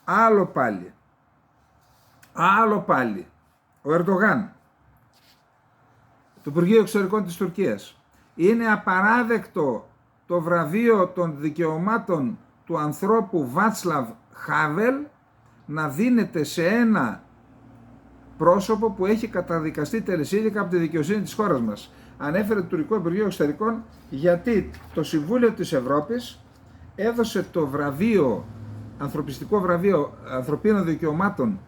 Άλλο πάλι, ο Ερντογάν, το Υπουργείο Εξωτερικών της Τουρκίας, είναι απαράδεκτο το βραβείο των δικαιωμάτων του ανθρώπου Βάτσλαβ Χάβελ να δίνεται σε ένα πρόσωπο που έχει καταδικαστεί τελεσίδικα από τη δικαιοσύνη της χώρας μας. Ανέφερε το τουρκικό Υπουργείο Εξωτερικών γιατί το Συμβούλιο της Ευρώπης έδωσε το ανθρωπιστικό βραβείο ανθρωπίνων δικαιωμάτων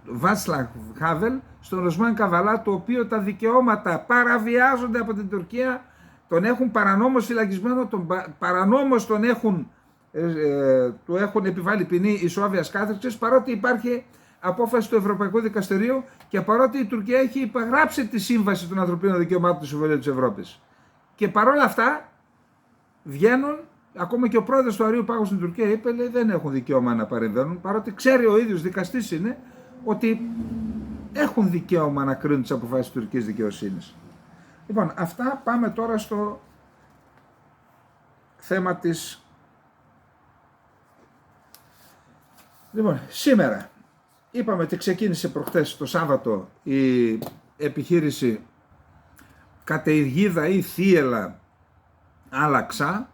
Βάτσλαβ Χάβελ στον Οσμάν Καβαλά, το οποίο τα δικαιώματα παραβιάζονται από την Τουρκία, τον έχουν παρανόμως φυλακισμένο, παρανόμως του έχουν επιβάλει ποινή ισόβιας κάθριξης, παρότι υπάρχει απόφαση του Ευρωπαϊκού Δικαστηρίου και παρότι η Τουρκία έχει υπογράψει τη Σύμβαση των Ανθρωπίνων Δικαιωμάτων του Συμβουλίου της Ευρώπης. Και παρόλα αυτά βγαίνουν, ακόμα και ο πρόεδρος του Αρείου Πάγου στην Τουρκία είπε, λέει, δεν έχουν δικαίωμα να παρεμβαίνουν, παρότι ξέρει ο ίδιος δικαστής είναι ότι έχουν δικαίωμα να κρίνουν τις αποφάσεις της τουρκικής δικαιοσύνης. Λοιπόν, αυτά. Πάμε τώρα στο θέμα της... Λοιπόν, σήμερα είπαμε ότι ξεκίνησε προχθές το Σάββατο η επιχείρηση καταιγίδα ή θύελα Άλαξα,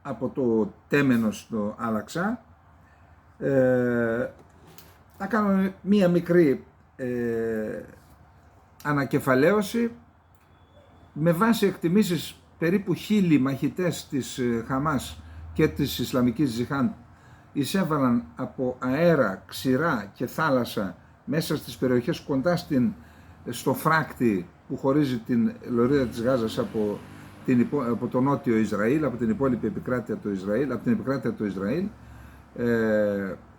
από το Τέμενο στο Άλαξα. Θα κάνω μία μικρή ανακεφαλαίωση. Με βάση εκτιμήσεις περίπου 1.000 μαχητές της Χαμάς και της Ισλαμικής Τζιχάντ εισέβαλαν από αέρα, ξηρά και θάλασσα μέσα στις περιοχές κοντά στο φράκτη που χωρίζει την λωρίδα της Γάζας από το νότιο Ισραήλ, από την υπόλοιπη επικράτεια του Ισραήλ, από την επικράτεια του Ισραήλ.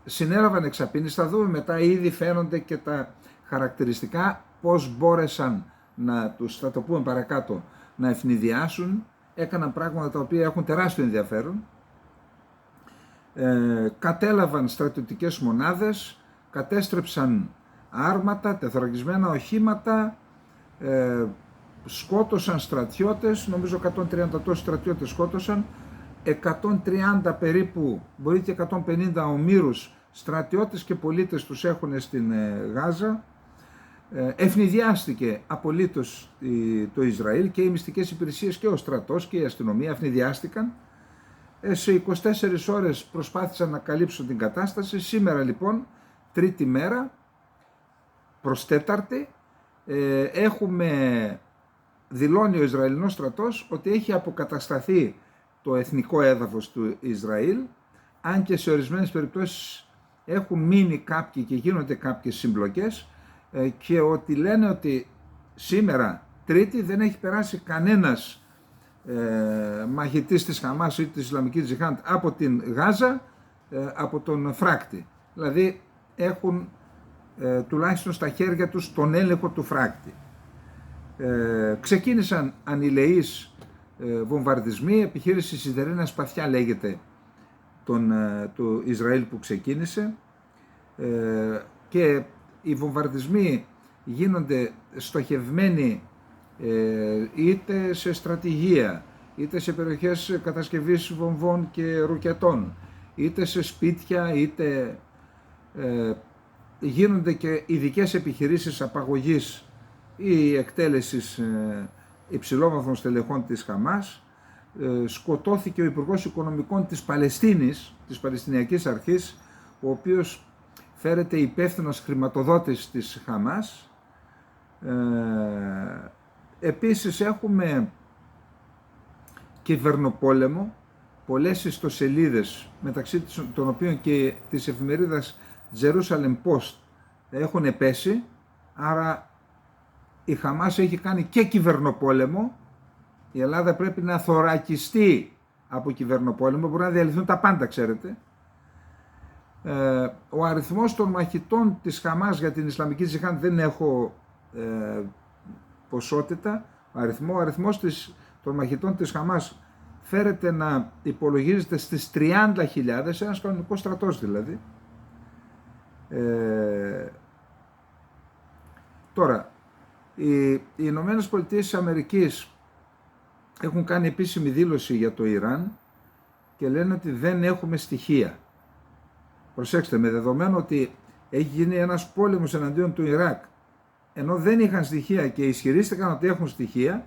Συνέλαβαν εξαπίνεις, θα δούμε μετά, ήδη φαίνονται και τα χαρακτηριστικά πώς μπόρεσαν θα το πούμε παρακάτω, να ευνηδιάσουν. Έκαναν πράγματα τα οποία έχουν τεράστιο ενδιαφέρον. Κατέλαβαν στρατιωτικές μονάδες, κατέστρεψαν άρματα, τεθωρακισμένα οχήματα, σκότωσαν στρατιώτες, νομίζω 130 τόσοι στρατιώτες σκότωσαν, 130 περίπου, μπορεί και 150 ομήρους στρατιώτες και πολίτες τους έχουν στην Γάζα. Ευνηδιάστηκε απολύτως το Ισραήλ και οι μυστικές υπηρεσίες και ο στρατός και η αστυνομία ευνηδιάστηκαν. Σε 24 ώρες προσπάθησαν να καλύψουν την κατάσταση. Σήμερα λοιπόν, τρίτη μέρα, προς τέταρτη, δηλώνει ο Ισραηλινός στρατός ότι έχει αποκατασταθεί το εθνικό έδαφος του Ισραήλ, αν και σε ορισμένες περιπτώσεις έχουν μείνει κάποιοι και γίνονται κάποιες συμπλοκές, και ότι λένε ότι σήμερα, τρίτη, δεν έχει περάσει κανένας μαχητής της Χαμάς ή της Ισλαμικής Τζιχάντ από την Γάζα, από τον φράκτη. Δηλαδή έχουν τουλάχιστον στα χέρια τους τον έλεγχο του φράκτη. Ξεκίνησαν ανηλεείς βομβαρδισμοί, επιχείρηση Σιδερένα Σπαθιά λέγεται του Ισραήλ που ξεκίνησε, και οι βομβαρδισμοί γίνονται στοχευμένοι είτε σε στρατηγία, είτε σε περιοχές κατασκευής βομβών και ρουκετών, είτε σε σπίτια, είτε γίνονται και ειδικές επιχειρήσεις απαγωγής ή εκτέλεσης υψηλόβαθμων στελεχών της Χαμάς. Σκοτώθηκε ο Υπουργός Οικονομικών της Παλαιστίνης, της Παλαιστινιακής Αρχής, ο οποίος φέρεται υπεύθυνος χρηματοδότης της Χαμάς. Επίσης έχουμε κυβερνοπόλεμο, πολλές ιστοσελίδες, μεταξύ των οποίων και της εφημερίδας Jerusalem Post, έχουν πέσει, άρα η Χαμάς έχει κάνει και κυβερνοπόλεμο. Η Ελλάδα πρέπει να θωρακιστεί από κυβερνοπόλεμο, μπορεί να διαλυθούν τα πάντα, ξέρετε. Ο αριθμός των μαχητών της Χαμάς για την Ισλαμική Τζιχάντ δεν έχω ποσότητα. Ο αριθμός των μαχητών της Χαμάς φέρεται να υπολογίζεται στις 30.000, ένας κανονικός στρατός δηλαδή. Τώρα, οι Ηνωμένες Πολιτείες της Αμερικής έχουν κάνει επίσημη δήλωση για το Ιράν και λένε ότι δεν έχουμε στοιχεία. Προσέξτε, με δεδομένο ότι έχει γίνει ένας πόλεμος εναντίον του Ιράκ, ενώ δεν είχαν στοιχεία και ισχυρίστηκαν ότι έχουν στοιχεία,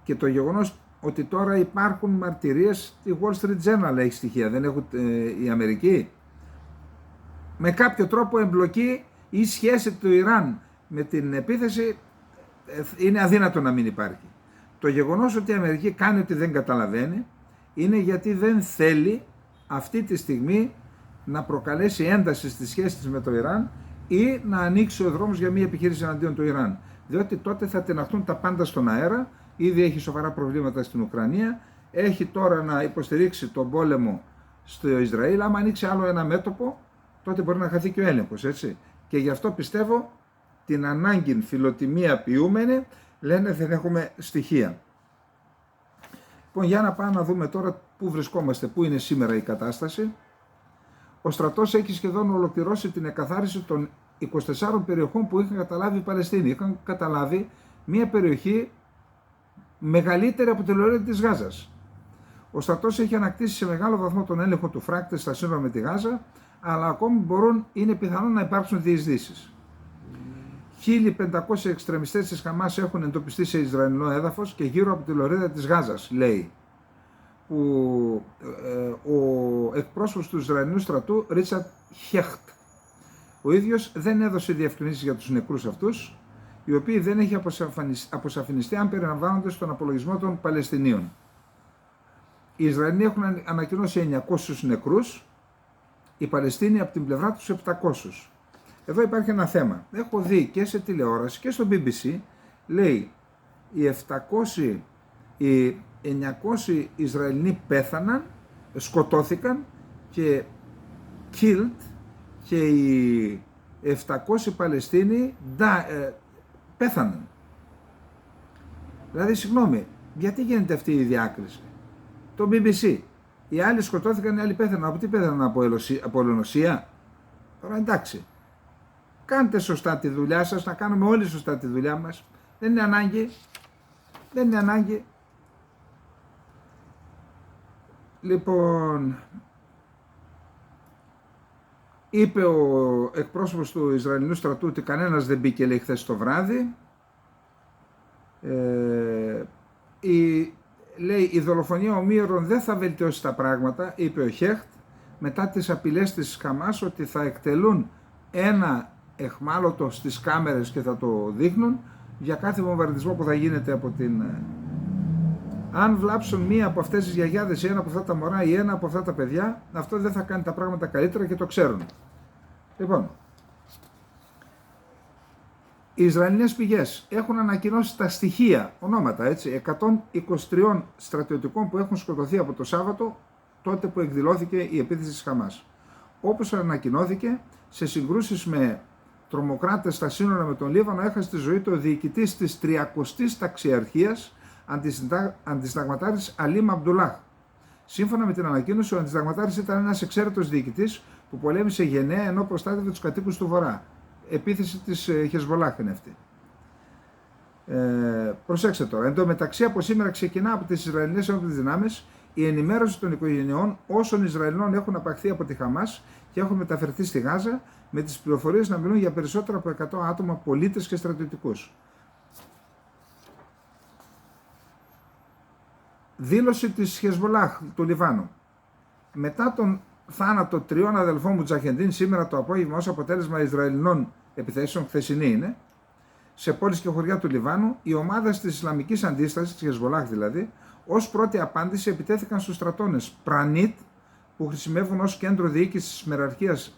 και το γεγονός ότι τώρα υπάρχουν μαρτυρίες, η Wall Street Journal έχει στοιχεία, δεν έχουν η Αμερική. Με κάποιο τρόπο εμπλοκή ή σχέση του Ιράν με την επίθεση είναι αδύνατο να μην υπάρχει. Το γεγονός ότι η Αμερική κάνει ότι δεν καταλαβαίνει είναι γιατί δεν θέλει αυτή τη στιγμή να προκαλέσει ένταση στη σχέση της με το Ιράν ή να ανοίξει ο δρόμος για μια επιχείρηση εναντίον του Ιράν. Διότι τότε θα τεναχθούν τα πάντα στον αέρα, ήδη έχει σοβαρά προβλήματα στην Ουκρανία, έχει τώρα να υποστηρίξει τον πόλεμο στο Ισραήλ. Άμα ανοίξει άλλο ένα μέτωπο, τότε μπορεί να χαθεί και ο έλεγχος, έτσι. Και γι' αυτό πιστεύω την ανάγκη φιλοτιμία ποιούμενη, λένε δεν έχουμε στοιχεία. Λοιπόν, για να πάμε να δούμε τώρα πού βρισκόμαστε, πού είναι σήμερα η κατάσταση. Ο στρατός έχει σχεδόν ολοκληρώσει την εκαθάριση των 24 περιοχών που είχαν καταλάβει οι Παλαιστίνοι. Είχαν καταλάβει μια περιοχή μεγαλύτερη από τη λωρίδα της Γάζας. Ο στρατός έχει ανακτήσει σε μεγάλο βαθμό τον έλεγχο του φράκτη στα σύνορα με τη Γάζα, αλλά ακόμη είναι πιθανόν να υπάρξουν διεισδύσεις. 1.500 εξτρεμιστές της Χαμάς έχουν εντοπιστεί σε Ισραηλινό έδαφος και γύρω από τη λωρίδα της Γάζας, λέει, που ο εκπρόσωπος του Ισραηλινού στρατού, Ρίτσαρντ Χέχτ. Ο ίδιος δεν έδωσε διευκρινήσεις για τους νεκρούς αυτούς, οι οποίοι δεν έχει αποσαφινιστεί αν περιλαμβάνονται στον απολογισμό των Παλαιστινίων. Οι Ισραηλοί έχουν ανακοινώσει 900 νεκρούς, οι Παλαιστίνοι από την πλευρά τους 700. Εδώ υπάρχει ένα θέμα. Έχω δει και σε τηλεόραση και στο BBC, λέει, οι 900 Ισραηλοί πέθαναν, σκοτώθηκαν και killed, και οι 700 Παλαιστίνοι πέθαναν. Δηλαδή, συγγνώμη, γιατί γίνεται αυτή η διάκριση? Το BBC. Οι άλλοι σκοτώθηκαν, οι άλλοι πέθαναν. Από τι πέθαναν? Από ολονοσία? Τώρα εντάξει. Κάντε σωστά τη δουλειά σας, να κάνουμε όλοι σωστά τη δουλειά μας. Δεν είναι ανάγκη. Δεν είναι ανάγκη. Λοιπόν, είπε ο εκπρόσωπος του Ισραηλινού στρατού ότι κανένας δεν μπήκε, λέει, χθες το βράδυ. Λέει, η δολοφονία ομήρων δεν θα βελτιώσει τα πράγματα, είπε ο Χέχτ, μετά τις απειλές της Χαμάς ότι θα εκτελούν ένα εχμάλωτο στις κάμερες και θα το δείχνουν για κάθε βομβαρδισμό που θα γίνεται από την... Αν βλάψουν μία από αυτές τις γιαγιάδες ή ένα από αυτά τα μωρά ή ένα από αυτά τα παιδιά, αυτό δεν θα κάνει τα πράγματα καλύτερα και το ξέρουν. Λοιπόν, οι Ισραηλινές πηγές έχουν ανακοινώσει τα στοιχεία, ονόματα έτσι, 123 στρατιωτικών που έχουν σκοτωθεί από το Σάββατο, τότε που εκδηλώθηκε η επίθεση της Χαμάς. Όπως ανακοινώθηκε, σε συγκρούσεις με τρομοκράτες στα σύνορα με τον Λίβανο έχασε τη ζωή του ο διοικητής της 30ης ταξιαρχίας, αντισυνταγματάρχης Αλίμ Αμπτουλάχ. Σύμφωνα με την ανακοίνωση, ο αντισυνταγματάρχης ήταν ένας εξαίρετος διοικητής που πολέμησε γενναία ενώ προστάτευε τους κατοίκους του Βορρά. Επίθεση της Χεσβολάχ είναι αυτή. Προσέξτε τώρα. Εν τω μεταξύ, από σήμερα ξεκινά από τις Ισραηλινές Ενόπλες Δυνάμεις η ενημέρωση των οικογενειών όσων Ισραηλινών έχουν απαχθεί από τη Χαμάς και έχουν μεταφερθεί στη Γάζα, με τις πληροφορίες να μιλούν για περισσότερα από 100 άτομα, πολίτες και στρατιωτικούς. Δήλωση της Χεσβολάχ του Λιβάνου. Μετά τον θάνατο 3 αδελφών Μουτζαχεντίν σήμερα το απόγευμα ως αποτέλεσμα Ισραηλινών επιθέσεων, χθεσινή είναι, σε πόλεις και χωριά του Λιβάνου, οι ομάδες της Ισλαμικής Αντίστασης, της Χεσβολάχ δηλαδή, ως πρώτη απάντηση επιτέθηκαν στους στρατώνες Πρανίτ, που χρησιμεύουν ως κέντρο διοίκησης της μεραρχίας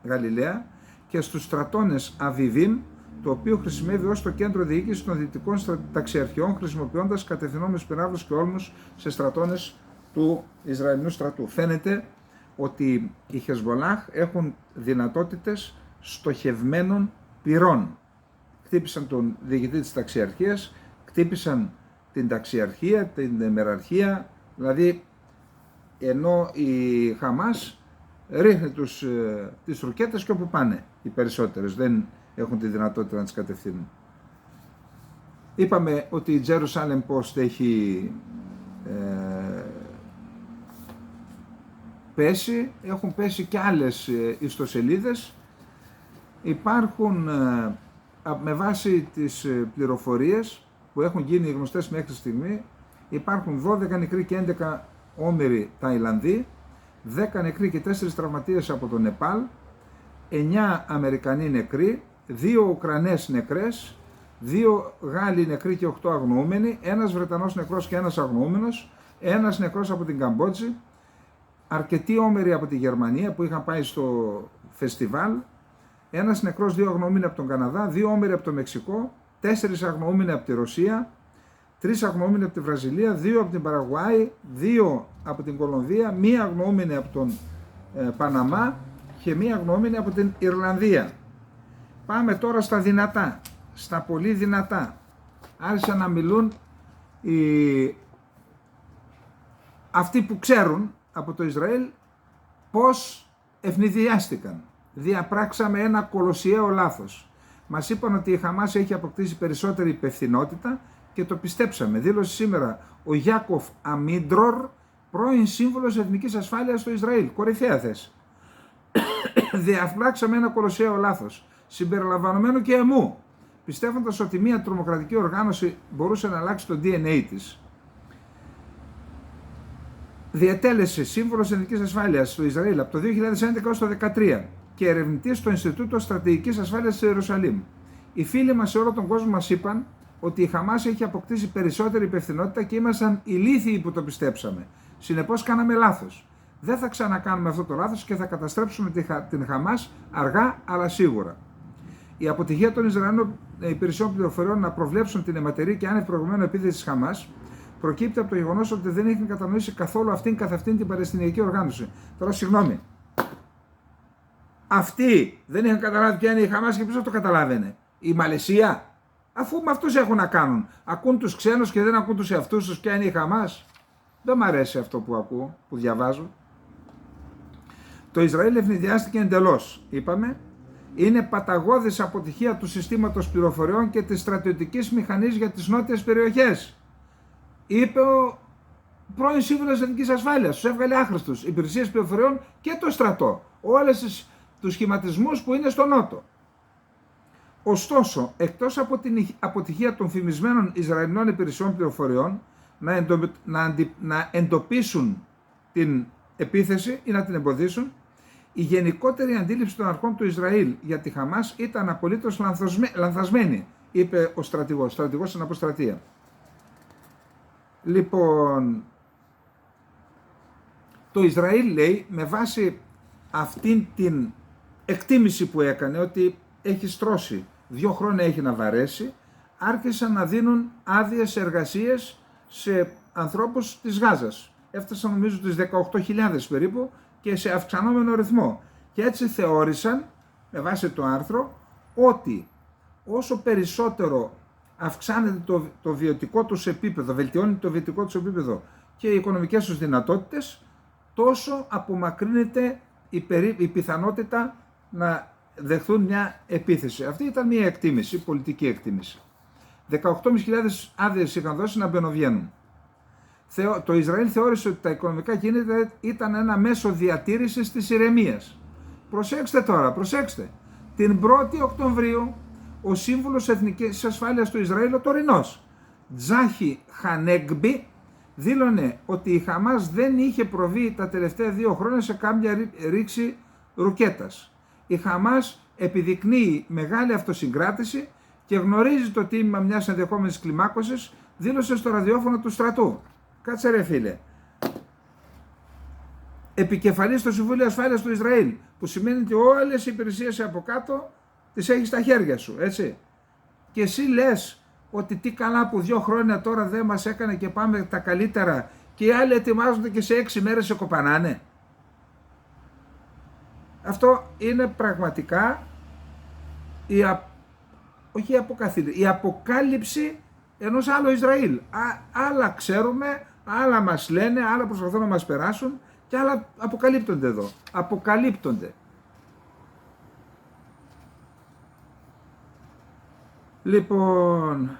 Γαλιλαία, και στους στρατώνες Αβιβίμ, το οποίο χρησιμεύει ως το κέντρο διοίκησης των δυτικών ταξιαρχιών, χρησιμοποιώντας κατευθυνόμενους πυράβλους και όλμους σε στρατώνες του Ισραηλινού στρατού. Φαίνεται ότι οι Χεσβολάχ έχουν δυνατότητες στοχευμένων πυρών. Χτύπησαν τον διοικητή της ταξιαρχίας, χτύπησαν την ταξιαρχία, την μεραρχία, δηλαδή ενώ η Χαμάς ρίχνει τις ρουκέτες και όπου πάνε οι περισσότερες, δεν έχουν τη δυνατότητα να τις κατευθύνουν. Είπαμε ότι η Jerusalem Post έχει πέσει, έχουν πέσει και άλλες ιστοσελίδες. Υπάρχουν με βάση τις πληροφορίες που έχουν γίνει γνωστές μέχρι στιγμή, υπάρχουν 12 νεκροί και 11 όμηροι Ταϊλανδοί, 10 νεκροί και 4 τραυματίες από το Νεπάλ, 9 Αμερικανοί νεκροί, 2 Ουκρανές νεκρές, 2 Γάλλοι νεκροί και 8 αγνοούμενοι, ένας Βρετανός νεκρός και ένας αγνοούμενος, ένας νεκρός από την Καμπότζη, αρκετοί όμεροι από τη Γερμανία που είχαν πάει στο φεστιβάλ, ένας νεκρός, 2 αγνοούμενοι από τον Καναδά, 2 όμεροι από το Μεξικό, 4 αγνοούμενοι από τη Ρωσία, 3 αγνοούμενοι από τη Βραζιλία, 2 από την Παραγουάη, 2 από την Κολομβία, 1 αγνοούμενη από τον Παναμά και 1 αγνοούμενη από την Ιρλανδία. Πάμε τώρα στα δυνατά, στα πολύ δυνατά. Άρχισαν να μιλούν αυτοί που ξέρουν από το Ισραήλ πώς ευνηδιάστηκαν. Διαπράξαμε ένα κολοσιαίο λάθος. Μας είπαν ότι η Χαμάς έχει αποκτήσει περισσότερη υπευθυνότητα και το πιστέψαμε. Δήλωσε σήμερα ο Γιάκοφ Αμίντρορ, πρώην σύμβουλος εθνικής ασφάλειας στο Ισραήλ. Κορυφαία θέση. διαφλάξαμε ένα κολοσσέο λάθος, συμπεριλαμβανομένου και εμού, πιστεύοντας ότι μια τρομοκρατική οργάνωση μπορούσε να αλλάξει το DNA της. Διετέλεσε σύμβουλος εθνικής ασφάλειας στο Ισραήλ από το 2011 έως το 2013 και ερευνητής στο Ινστιτούτο Στρατηγικής Ασφάλειας της Ιερουσαλήμ. Οι φίλοι μας σε όλο τον κόσμο μας είπαν ότι η Χαμάς έχει αποκτήσει περισσότερη υπευθυνότητα και ήμασταν ηλίθιοι που το πιστέψαμε. Συνεπώς κάναμε λάθος. Δεν θα ξανακάνουμε αυτό το λάθος και θα καταστρέψουμε την Χαμάς αργά αλλά σίγουρα. Η αποτυχία των Ισραηλινών υπηρεσιών πληροφοριών να προβλέψουν την αιματερή και άνευ προηγουμένου επίθεση της Χαμάς προκύπτει από το γεγονός ότι δεν είχαν κατανοήσει καθόλου αυτήν καθ' αυτήν την Παλαιστινιακή οργάνωση. Τώρα, συγγνώμη. Αυτοί δεν είχαν καταλάβει ποια είναι η Χαμάς και ποιος θα το καταλάβαινε? Η Μαλαισία? Αφού με αυτούς έχουν να κάνουν. Ακούν τους ξένους και δεν ακούν τους εαυτούς τους ποια είναι η Χαμάς. Δεν μ' αρέσει αυτό που ακούω, που διαβάζω. Το Ισραήλ ευνηδιάστηκε εντελώς, είπαμε. Είναι παταγώδης αποτυχία του συστήματος πληροφοριών και της στρατιωτικής μηχανής για τις νότιες περιοχές. Είπε ο πρώην σύμβουλος εθνικής ασφάλειας, τους έβγαλε άχρηστους, υπηρεσίες πληροφοριών και το στρατό, όλες τους σχηματισμούς που είναι στο νότο. Ωστόσο, εκτός από την αποτυχία των φημισμένων Ισραηλινών υπηρεσιών πληροφοριών να εντοπίσουν την επίθεση ή να την εμποδίσουν, η γενικότερη αντίληψη των αρχών του Ισραήλ για τη Χαμάς ήταν απολύτως λανθασμένη, είπε ο στρατηγός στην αποστρατεία. Λοιπόν, το Ισραήλ λέει, με βάση αυτήν την εκτίμηση που έκανε ότι έχει στρώσει, 2 χρόνια έχει να βαρέσει, άρχισαν να δίνουν άδειες εργασίες σε ανθρώπους της Γάζας. Έφτασαν νομίζω τις 18.000 περίπου και σε αυξανόμενο ρυθμό. Και έτσι θεώρησαν, με βάση το άρθρο, ότι όσο περισσότερο αυξάνεται το βιωτικό τους επίπεδο, βελτιώνει το βιωτικό τους επίπεδο και οι οικονομικές τους δυνατότητες, τόσο απομακρύνεται η πιθανότητα να δεχθούν μια επίθεση. Αυτή ήταν μια εκτίμηση, πολιτική εκτίμηση. 18.500 άδειες είχαν δώσει να μπαινοβγαίνουν. Το Ισραήλ θεώρησε ότι τα οικονομικά κίνητρα ήταν ένα μέσο διατήρησης της ηρεμίας. Προσέξτε τώρα, προσέξτε. Την 1η Οκτωβρίου, ο σύμβουλος εθνικής ασφάλειας του Ισραήλ, ο τωρινός, Τζάχι Χανέγκμπι, δήλωνε ότι η Χαμάς δεν είχε προβεί τα τελευταία 2 χρόνια σε κάμια ρήξη ρουκέτας. Η Χαμάς επιδεικνύει μεγάλη αυτοσυγκράτηση και γνωρίζει το τίμημα μιας ενδεχόμενης κλιμάκωσης, δήλωσε στο ραδιόφωνο του στρατού. Κάτσε ρε φίλε. Επικεφαλής στο Συμβούλιο Ασφάλειας του Ισραήλ, που σημαίνει ότι όλες οι υπηρεσίες από κάτω τις έχεις στα χέρια σου, έτσι. Και εσύ λες ότι τι καλά που 2 χρόνια τώρα δεν μας έκανε και πάμε τα καλύτερα και οι άλλοι ετοιμάζονται και σε 6 μέρες σε κοπανάνε. Αυτό είναι πραγματικά η αποκάλυψη ενός άλλου Ισραήλ. Άλλα ξέρουμε, άλλα μας λένε, άλλα προσπαθούν να μας περάσουν και άλλα αποκαλύπτονται εδώ. Αποκαλύπτονται. Λοιπόν,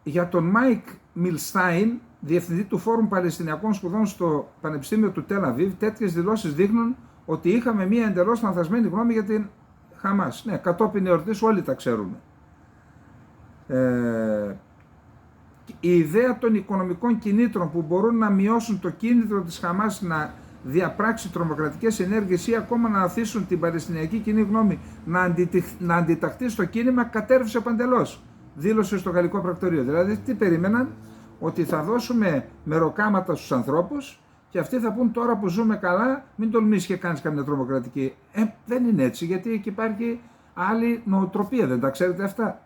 για τον Μάικ Μιλστάιν, διευθυντή του Φόρουμ Παλαιστινιακών Σπουδών στο Πανεπιστήμιο του Τελ Αβίβ, τέτοιες δηλώσεις δείχνουν ότι είχαμε μία εντελώς λανθασμένη γνώμη για την Χαμάς. Ναι, κατόπιν εορτής όλοι τα ξέρουμε. Η ιδέα των οικονομικών κινήτρων που μπορούν να μειώσουν το κίνητρο της Χαμάς να διαπράξει τρομοκρατικές ενέργειες ή ακόμα να αφήσουν την παλαιστινιακή κοινή γνώμη να αντιταχθεί στο κίνημα κατέρευσε παντελώς, δήλωσε στο Γαλλικό Πρακτορείο. Δηλαδή τι περίμεναν? Ότι θα δώσουμε μεροκάματα στους ανθρώπους και αυτοί θα πούν τώρα που ζούμε καλά μην τολμήσεις και κάνεις καμιά τρομοκρατική. Δεν είναι έτσι, γιατί εκεί υπάρχει άλλη νοοτροπία, δεν τα ξέρετε αυτά?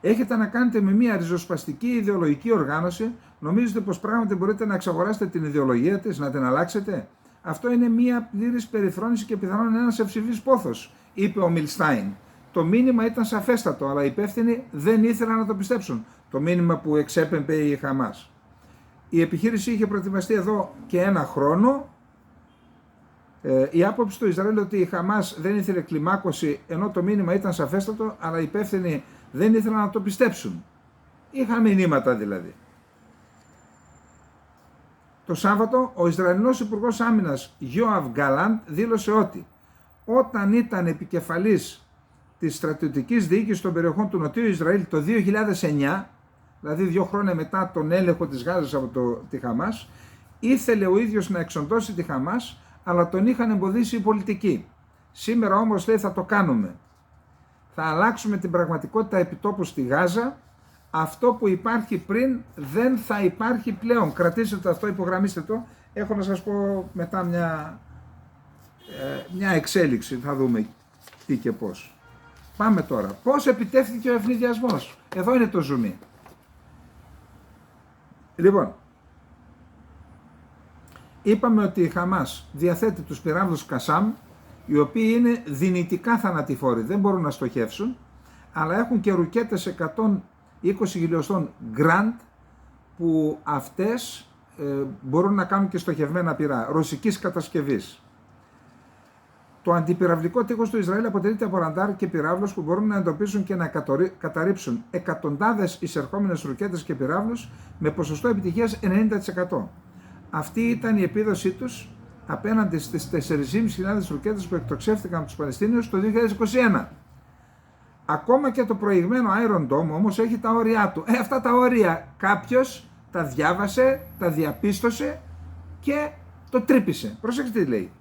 Έχετε να κάνετε με μια ριζοσπαστική ιδεολογική οργάνωση, νομίζετε πως πράγματι μπορείτε να εξαγοράσετε την ιδεολογία της, να την αλλάξετε? Αυτό είναι μια πλήρης περιφρόνηση και πιθανόν ένας ευσεβής πόθος, είπε ο Μιλστάιν. Το μήνυμα ήταν σαφέστατο, αλλά οι υπεύθυνοι δεν ήθελαν να το πιστέψουν, το μήνυμα που εξέπεμπε η Χαμάς. Η επιχείρηση είχε προετοιμαστεί εδώ και 1 χρόνο. Η άποψη του Ισραήλ ότι η Χαμάς δεν ήθελε κλιμάκωση, ενώ το μήνυμα ήταν σαφέστατο, αλλά οι υπεύθυνοι δεν ήθελαν να το πιστέψουν. Είχαν μηνύματα δηλαδή. το Σάββατο, ο Ισραηλινός Υπουργός Άμυνας Γιόαβ Γκάλαντ δήλωσε ότι όταν ήταν επικεφαλής της στρατιωτικής διοίκησης των περιοχών του Νοτιού Ισραήλ το 2009, δηλαδή 2 χρόνια μετά τον έλεγχο της Γάζας από τη Χαμάς, ήθελε ο ίδιος να εξοντώσει τη Χαμάς, αλλά τον είχαν εμποδίσει οι πολιτικοί. Σήμερα όμως λέει θα το κάνουμε. Θα αλλάξουμε την πραγματικότητα επιτόπου στη Γάζα. Αυτό που υπάρχει πριν δεν θα υπάρχει πλέον. Κρατήστε το αυτό, υπογραμμίστε το. Έχω να σας πω μετά μια εξέλιξη, θα δούμε τι και πώς. Πάμε τώρα. Πώς επιτεύχθηκε ο ευνηδιασμός. Εδώ είναι το ζουμί. Λοιπόν, είπαμε ότι η Χαμάς διαθέτει τους πυράβλους Κασάμ, οι οποίοι είναι δυνητικά θανατηφόροι, δεν μπορούν να στοχεύσουν, αλλά έχουν και ρουκέτες 120 χιλιοστών Grand, που αυτές μπορούν να κάνουν και στοχευμένα πυρά, ρωσικής κατασκευής. Το αντιπυραυλικό τείχος του Ισραήλ αποτελείται από ραντάρ και πυράβλους που μπορούν να εντοπίσουν και να καταρρύψουν εκατοντάδες εισερχόμενες ρουκέτες και πυράβλους με ποσοστό επιτυχίας 90%. Αυτή ήταν η επίδοσή τους απέναντι στις 4.500 ρουκέτες που εκτοξεύτηκαν από τους Παλαιστίνιους το 2021. Ακόμα και το προηγμένο Iron Dome όμως έχει τα όρια του. Αυτά τα όρια κάποιος τα διάβασε, τα διαπίστωσε και το τρύπησε. Προσέξτε τι λέει.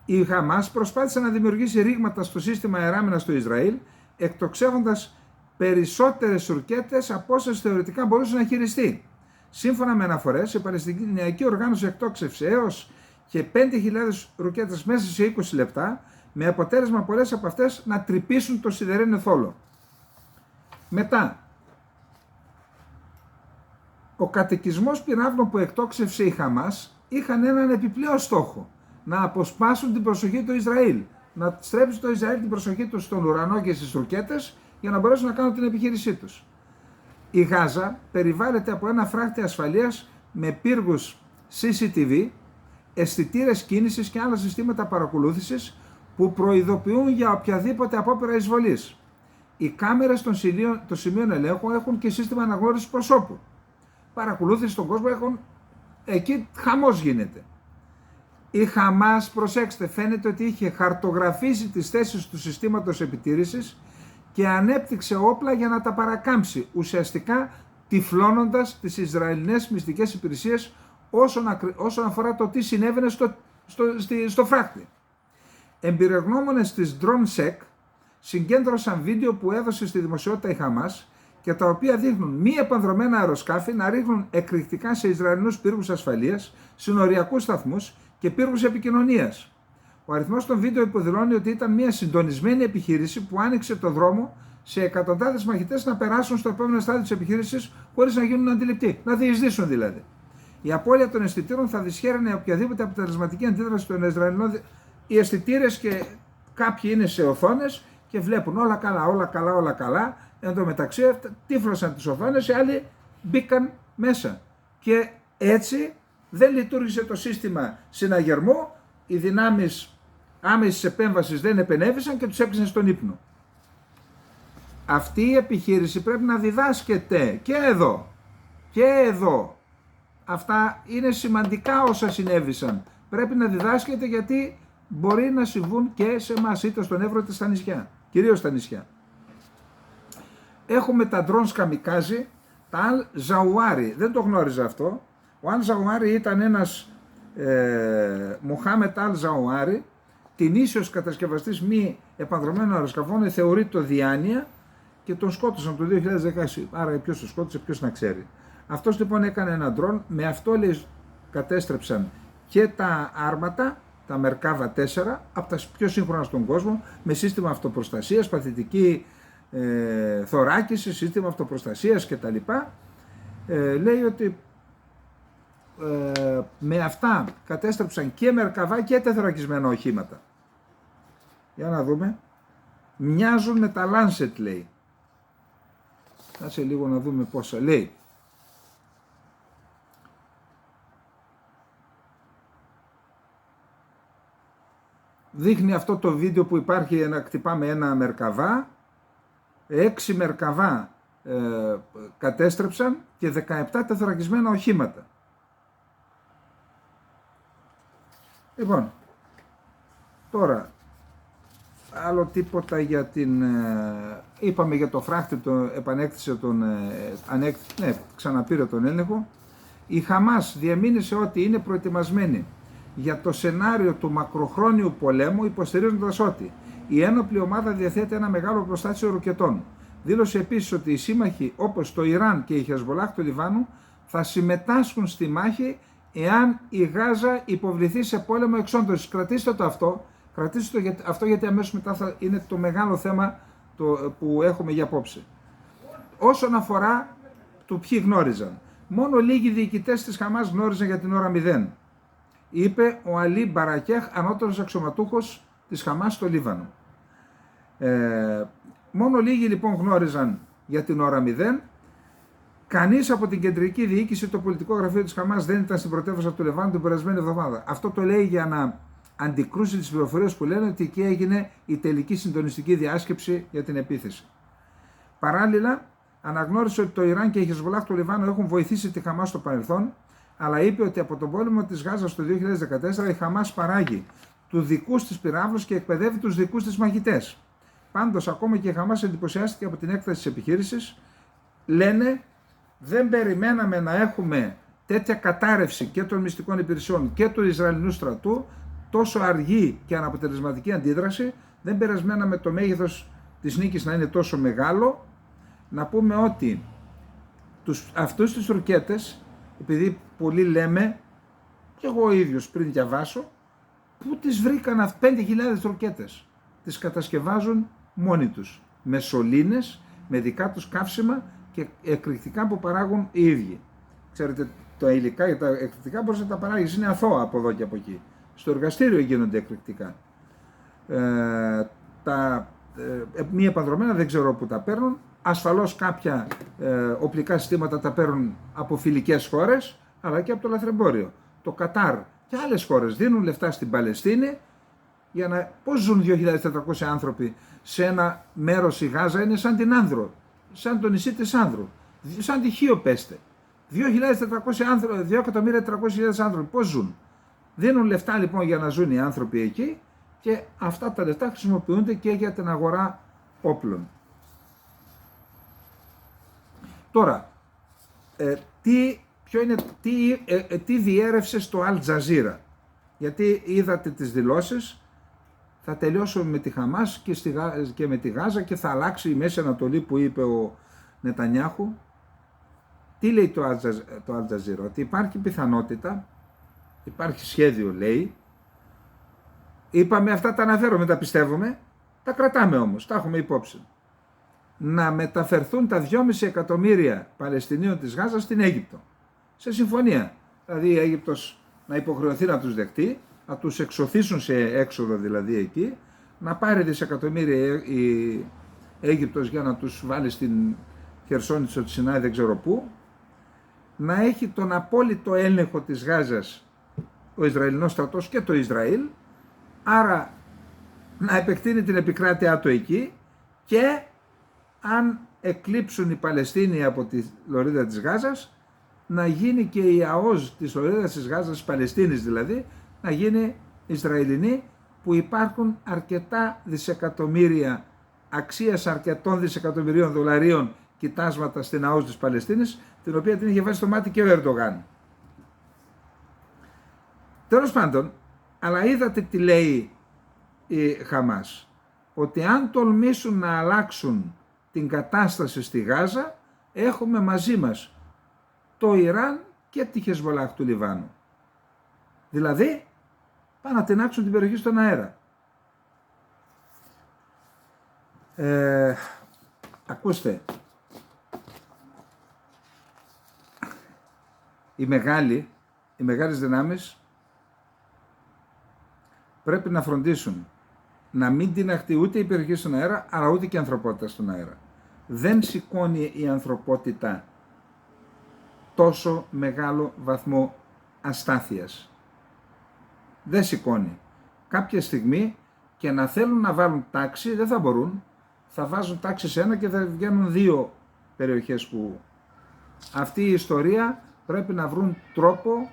Η Χαμάς προσπάθησε να δημιουργήσει ρήγματα στο σύστημα αεράμενας του Ισραήλ, εκτοξεύοντας περισσότερες ρουκέτες από όσες θεωρητικά μπορούσε να χειριστεί. Σύμφωνα με αναφορές, η Παλαιστινιακή Οργάνωση εκτόξευσε έως και 5.000 ρουκέτες μέσα σε 20 λεπτά, με αποτέλεσμα πολλές από αυτές να τρυπήσουν το σιδερένιο θόλο. Μετά, ο κατοικισμός πυράβλων που εκτόξευσε η Χαμάς είχαν έναν επιπλέον στόχο, να αποσπάσουν την προσοχή του Ισραήλ, να στρέψει το Ισραήλ την προσοχή του στον ουρανό και στις ρουκέτες για να μπορέσουν να κάνουν την επιχείρησή τους. Η Γάζα περιβάλλεται από ένα φράχτη ασφαλείας με πύργους CCTV, αισθητήρες κίνησης και άλλα συστήματα παρακολούθησης που προειδοποιούν για οποιαδήποτε απόπειρα εισβολής. Οι κάμερες των σημείων ελέγχου έχουν και σύστημα αναγνώρισης προσώπου. Παρακολούθηση στον κόσμο έχουν, εκεί χαμός γίνεται. Η Χαμάς, προσέξτε, φαίνεται ότι είχε χαρτογραφήσει τις θέσεις του συστήματος επιτήρησης και ανέπτυξε όπλα για να τα παρακάμψει, ουσιαστικά τυφλώνοντας τις Ισραηλινές μυστικές υπηρεσίες όσον αφορά το τι συνέβαινε στο φράχτη. Εμπειρογνώμονες της DroneSec συγκέντρωσαν βίντεο που έδωσε στη δημοσιότητα η Χαμάς και τα οποία δείχνουν μη επανδρομένα αεροσκάφη να ρίχνουν εκρηκτικά σε Ισραηλινούς πύργους ασφαλείας, συνοριακούς σταθμούς και πύργους επικοινωνίας. Ο αριθμός των βίντεο υποδηλώνει ότι ήταν μια συντονισμένη επιχείρηση που άνοιξε το δρόμο σε εκατοντάδες μαχητές να περάσουν στο επόμενο στάδιο της επιχείρησης χωρίς να γίνουν αντιληπτοί, να διεισδύσουν δηλαδή. Η απώλεια των αισθητήρων θα δυσχέραινε οποιαδήποτε αποτελεσματική αντίδραση των Ισραηλινών. Οι αισθητήρες και κάποιοι είναι σε οθόνες και βλέπουν όλα καλά, όλα καλά, όλα καλά. Εν τω μεταξύ τύφλωσαν τις οθόνες, οι άλλοι μπήκαν μέσα. Και έτσι δεν λειτουργήσε το σύστημα συναγερμού, οι δυνάμεις άμεσης επέμβασης δεν επενέβησαν και τους έκλεισαν στον ύπνο. Αυτή η επιχείρηση πρέπει να διδάσκεται και εδώ. Και εδώ. Αυτά είναι σημαντικά όσα συνέβησαν. Πρέπει να διδάσκεται γιατί μπορεί να συμβούν και σε εμάς, είτε στον Εύρο είτε στα νησιά. Κυρίως στα νησιά. Έχουμε τα drones kamikaze, τα Al Zawahiri. Δεν το γνώριζα αυτό. Ο Al Zawahiri ήταν ένας Μοχάμετ Al Zawahiri, την ίσιος κατασκευαστής μη επανδρομένων αεροσκαφών, θεωρεί το διάνοια και τον σκότωσαν το 2016. Άρα ποιος τον σκότωσε, ποιος να ξέρει. Αυτός λοιπόν έκανε ένα drone, με αυτό λέει κατέστρεψαν και τα άρματα, τα Merkava 4, από τα πιο σύγχρονα στον κόσμο, με σύστημα αυτοπροστασίας, παθητική θωράκιση, σύστημα αυτοπροστασίας κτλ. Λέει ότι με αυτά κατέστρεψαν και Merkava και τεθωρακισμένα οχήματα. Για να δούμε. Μοιάζουν με τα Lancet, λέει. Κάτσε λίγο να δούμε πόσα λέει. Δείχνει αυτό το βίντεο που υπάρχει να χτυπάμε ένα Merkava. 6 Merkava κατέστρεψαν και 17 τεθωρακισμένα οχήματα. Λοιπόν, τώρα, άλλο τίποτα για την... είπαμε για το φράχτη, επανέκτησε τον... ξαναπήρε τον έλεγχο. Η Χαμάς διαμήνυσε ότι είναι προετοιμασμένη για το σενάριο του μακροχρόνιου πολέμου, υποστηρίζοντας ότι η ένοπλη ομάδα διαθέτει ένα μεγάλο προστάσιο ρουκετών. Δήλωσε επίσης ότι οι σύμμαχοι όπως το Ιράν και η Χεσμολάχ του Λιβάνου θα συμμετάσχουν στη μάχη εάν η Γάζα υποβληθεί σε πόλεμο εξόντωσης. Κρατήστε το αυτό, γιατί αμέσως μετά θα είναι το μεγάλο θέμα που έχουμε για απόψε. Όσον αφορά το ποιοι γνώριζαν, μόνο λίγοι διοικητές της Χαμάς γνώριζαν για την ώρα 0. Είπε ο Αλή Μπαρακέχ, ανώτερος αξιωματούχος της Χαμάς στο Λίβανο. Μόνο λίγοι λοιπόν γνώριζαν για την ώρα 0. Κανείς από την κεντρική διοίκηση, το πολιτικό γραφείο της Χαμάς δεν ήταν στην πρωτεύουσα του Λεβάντου την περασμένη εβδομάδα. Αυτό το λέει για να αντικρούσει τις πληροφορίες που λένε ότι εκεί έγινε η τελική συντονιστική διάσκεψη για την επίθεση. Παράλληλα, αναγνώρισε ότι το Ιράν και η Χεσμολάχ του Λιβάνου έχουν βοηθήσει τη Χαμάς στο παρελθόν, αλλά είπε ότι από τον πόλεμο της Γάζας το 2014 η Χαμάς παράγει τους δικούς της πυράβλους και εκπαιδεύει τους δικούς της μαχητές. Πάντως, ακόμα και η Χαμάς εντυπωσιάστηκε από την έκταση της επιχείρησης. Λένε, δεν περιμέναμε να έχουμε τέτοια κατάρρευση και των μυστικών υπηρεσιών και του Ισραηλινού στρατού, τόσο αργή και αναποτελεσματική αντίδραση. Δεν περιμέναμε το μέγεθος της νίκης να είναι τόσο μεγάλο. Να πούμε ότι αυτούς τις ρουκέτες, επειδή πολλοί λέμε, και εγώ ίδιος πριν διαβάσω, που τις βρήκαν 5.000 ρουκέτες. Τις κατασκευάζουν μόνοι τους, με σωλήνες, με δικά τους καύσιμα και εκρηκτικά που παράγουν οι ίδιοι. Ξέρετε, τα υλικά και τα εκρηκτικά μπορείς να τα παράγεις, είναι αθώα από εδώ και από εκεί. Στο εργαστήριο γίνονται εκρηκτικά. Μη επανδρομένα δεν ξέρω που τα παίρνουν. Ασφαλώς κάποια οπλικά συστήματα τα παίρνουν από φιλικές χώρες, αλλά και από το λαθρεμπόριο. Το Κατάρ και άλλες χώρες δίνουν λεφτά στην Παλαιστίνη για να... Πώς ζουν 2.400 άνθρωποι σε ένα μέρος, η Γάζα είναι σαν την Άνδρο, σαν το νησί της Άνδρου, σαν τη Χίο πέστε. 2.400 άνθρωποι, 2.300.000 άνθρωποι, πώς ζουν? Δίνουν λεφτά λοιπόν για να ζουν οι άνθρωποι εκεί και αυτά τα λεφτά χρησιμοποιούνται και για την αγορά όπλων. Τώρα, τι διέρευσε στο Al Jazeera? Γιατί είδατε τις δηλώσεις, θα τελειώσουμε με τη Χαμάς και με τη Γάζα και θα αλλάξει η Μέση Ανατολή που είπε ο Νετανιάχου. Τι λέει το Al Jazeera? Ότι υπάρχει πιθανότητα, υπάρχει σχέδιο λέει, είπαμε αυτά τα αναφέρομαι, τα πιστεύουμε, τα κρατάμε όμως, τα έχουμε υπόψη, να μεταφερθούν τα 2,5 εκατομμύρια Παλαιστινίων της Γάζας στην Αίγυπτο, σε συμφωνία. Δηλαδή η Αίγυπτος να υποχρεωθεί να τους δεχτεί, να τους εξωθήσουν σε έξοδο δηλαδή εκεί, να πάρει δισεκατομμύρια η Αίγυπτος για να τους βάλει στην Χερσόνησο της Σινάη δεν ξέρω πού, να έχει τον απόλυτο έλεγχο της Γάζας ο Ισραηλινός στρατός και το Ισραήλ, άρα να επεκτείνει την επικράτειά του εκεί και αν εκλείψουν οι Παλαιστίνοι από τη λωρίδα της Γάζας, να γίνει και η ΑΟΖ της λωρίδας της Γάζας, της Παλαιστίνης δηλαδή, να γίνει Ισραηλινή, που υπάρχουν αρκετά δισεκατομμύρια, αξίας αρκετών δισεκατομμυρίων δολαρίων κοιτάσματα στην ΑΟΖ της Παλαιστίνης, την οποία την είχε βάσει στο μάτι και ο Ερντογάν. Τέλος πάντων, αλλά είδατε τι λέει η Χαμάς, ότι αν τολμήσουν να αλλάξουν την κατάσταση στη Γάζα, έχουμε μαζί μας το Ιράν και τη Χεσμολάχ του Λιβάνου. Δηλαδή, πάνε να τεινάξουν την περιοχή στον αέρα. Ακούστε, οι μεγάλες δυνάμεις πρέπει να φροντίσουν να μην τιναχτεί ούτε η περιοχή στον αέρα, αλλά ούτε και η ανθρωπότητα στον αέρα. Δεν σηκώνει η ανθρωπότητα τόσο μεγάλο βαθμό αστάθειας. Δεν σηκώνει. Κάποια στιγμή και να θέλουν να βάλουν τάξη δεν θα μπορούν. Θα βάζουν τάξη σε ένα και θα βγαίνουν δύο περιοχές που... Αυτή η ιστορία πρέπει να βρουν τρόπο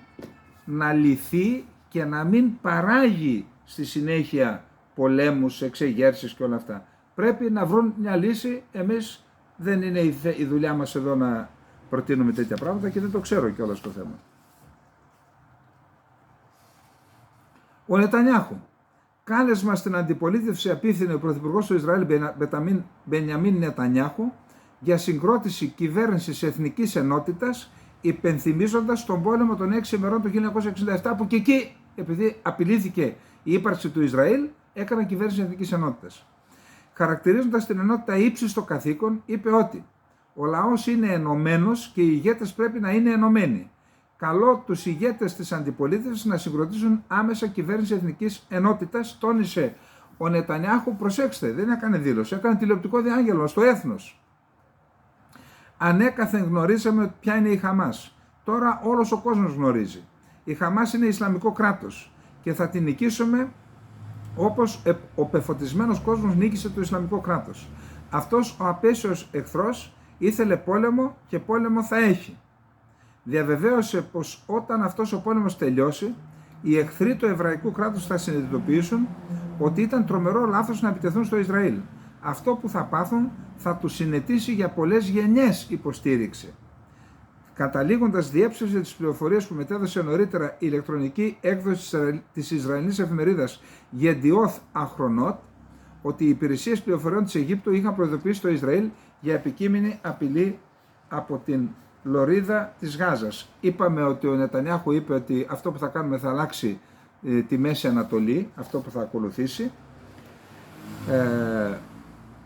να λυθεί και να μην παράγει στη συνέχεια πολέμους, εξεγέρσεις και όλα αυτά. Πρέπει να βρουν μια λύση. Εμείς δεν είναι η δουλειά μας εδώ να προτείνουμε τέτοια πράγματα και δεν το ξέρω κιόλας το θέμα. Ο Νετανιάχου. Κάλεσμα στην αντιπολίτευση απίθυνε ο Πρωθυπουργός του Ισραήλ Μπενιαμίν Νετανιάχου για συγκρότηση κυβέρνησης εθνικής ενότητας, υπενθυμίζοντας τον πόλεμο των 6 ημερών του 1967, που και εκεί, επειδή απειλήθηκε η ύπαρξη του Ισραήλ, έκαναν κυβέρνηση εθνικής ενότητας. Χαρακτηρίζοντας την ενότητα ύψιστο καθήκον, είπε ότι ο λαός είναι ενωμένος και οι ηγέτες πρέπει να είναι ενωμένοι. Καλό τους ηγέτες της αντιπολίτευσης να συγκροτήσουν άμεσα κυβέρνηση εθνικής ενότητας, τόνισε ο Νετανιάχου. Προσέξτε, δεν έκανε δήλωση, έκανε τηλεοπτικό διάγγελμα στο Έθνος. Ανέκαθεν γνωρίζαμε ποια είναι η Χαμάς. Τώρα όλος ο κόσμος γνωρίζει. Η Χαμάς είναι Ισλαμικό κράτος και θα την νικήσουμε όπως ο πεφωτισμένος κόσμος νίκησε το Ισλαμικό κράτος. Αυτός ο απέσιος εχθρός ήθελε πόλεμο και πόλεμο θα έχει. Διαβεβαίωσε πως όταν αυτός ο πόλεμος τελειώσει, οι εχθροί του εβραϊκού κράτους θα συνειδητοποιήσουν ότι ήταν τρομερό λάθος να επιτεθούν στο Ισραήλ. Αυτό που θα πάθουν θα τους συνετίσει για πολλές γενιές, υποστήριξε. Καταλήγοντας, διέψευσε τις πληροφορίες που μετέδωσε νωρίτερα η ηλεκτρονική έκδοση της Ισραηλινής εφημερίδας Yedioth Ahronot, ότι οι υπηρεσίες πληροφοριών της Αιγύπτου είχαν προειδοποιήσει το Ισραήλ για επικείμενη απειλή από την λωρίδα της Γάζας. Είπαμε ότι ο Νετανιάχου είπε ότι αυτό που θα κάνουμε θα αλλάξει τη Μέση Ανατολή, αυτό που θα ακολουθήσει.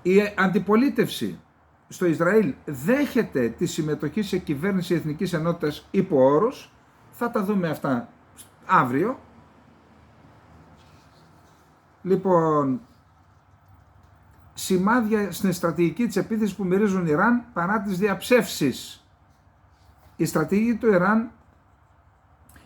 Η αντιπολίτευση στο Ισραήλ δέχεται τη συμμετοχή σε κυβέρνηση εθνικής ενότητας υπό όρους. Θα τα δούμε αυτά αύριο. Λοιπόν, σημάδια στην στρατηγική της επίθεσης που μυρίζουν Ιράν παρά τις διαψεύσεις. Η στρατηγική του Ιράν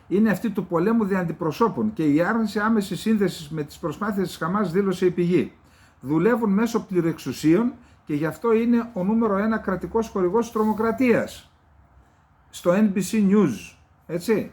είναι αυτή του πολέμου δια αντιπροσώπων και η άρνηση άμεση σύνδεσης με τις προσπάθειες της Χαμάς, δήλωσε η πηγή. Δουλεύουν μέσω πληροεξουσίων και γι' αυτό είναι ο νούμερο 1 κρατικός χορηγός της τρομοκρατίας. Στο NBC News, έτσι.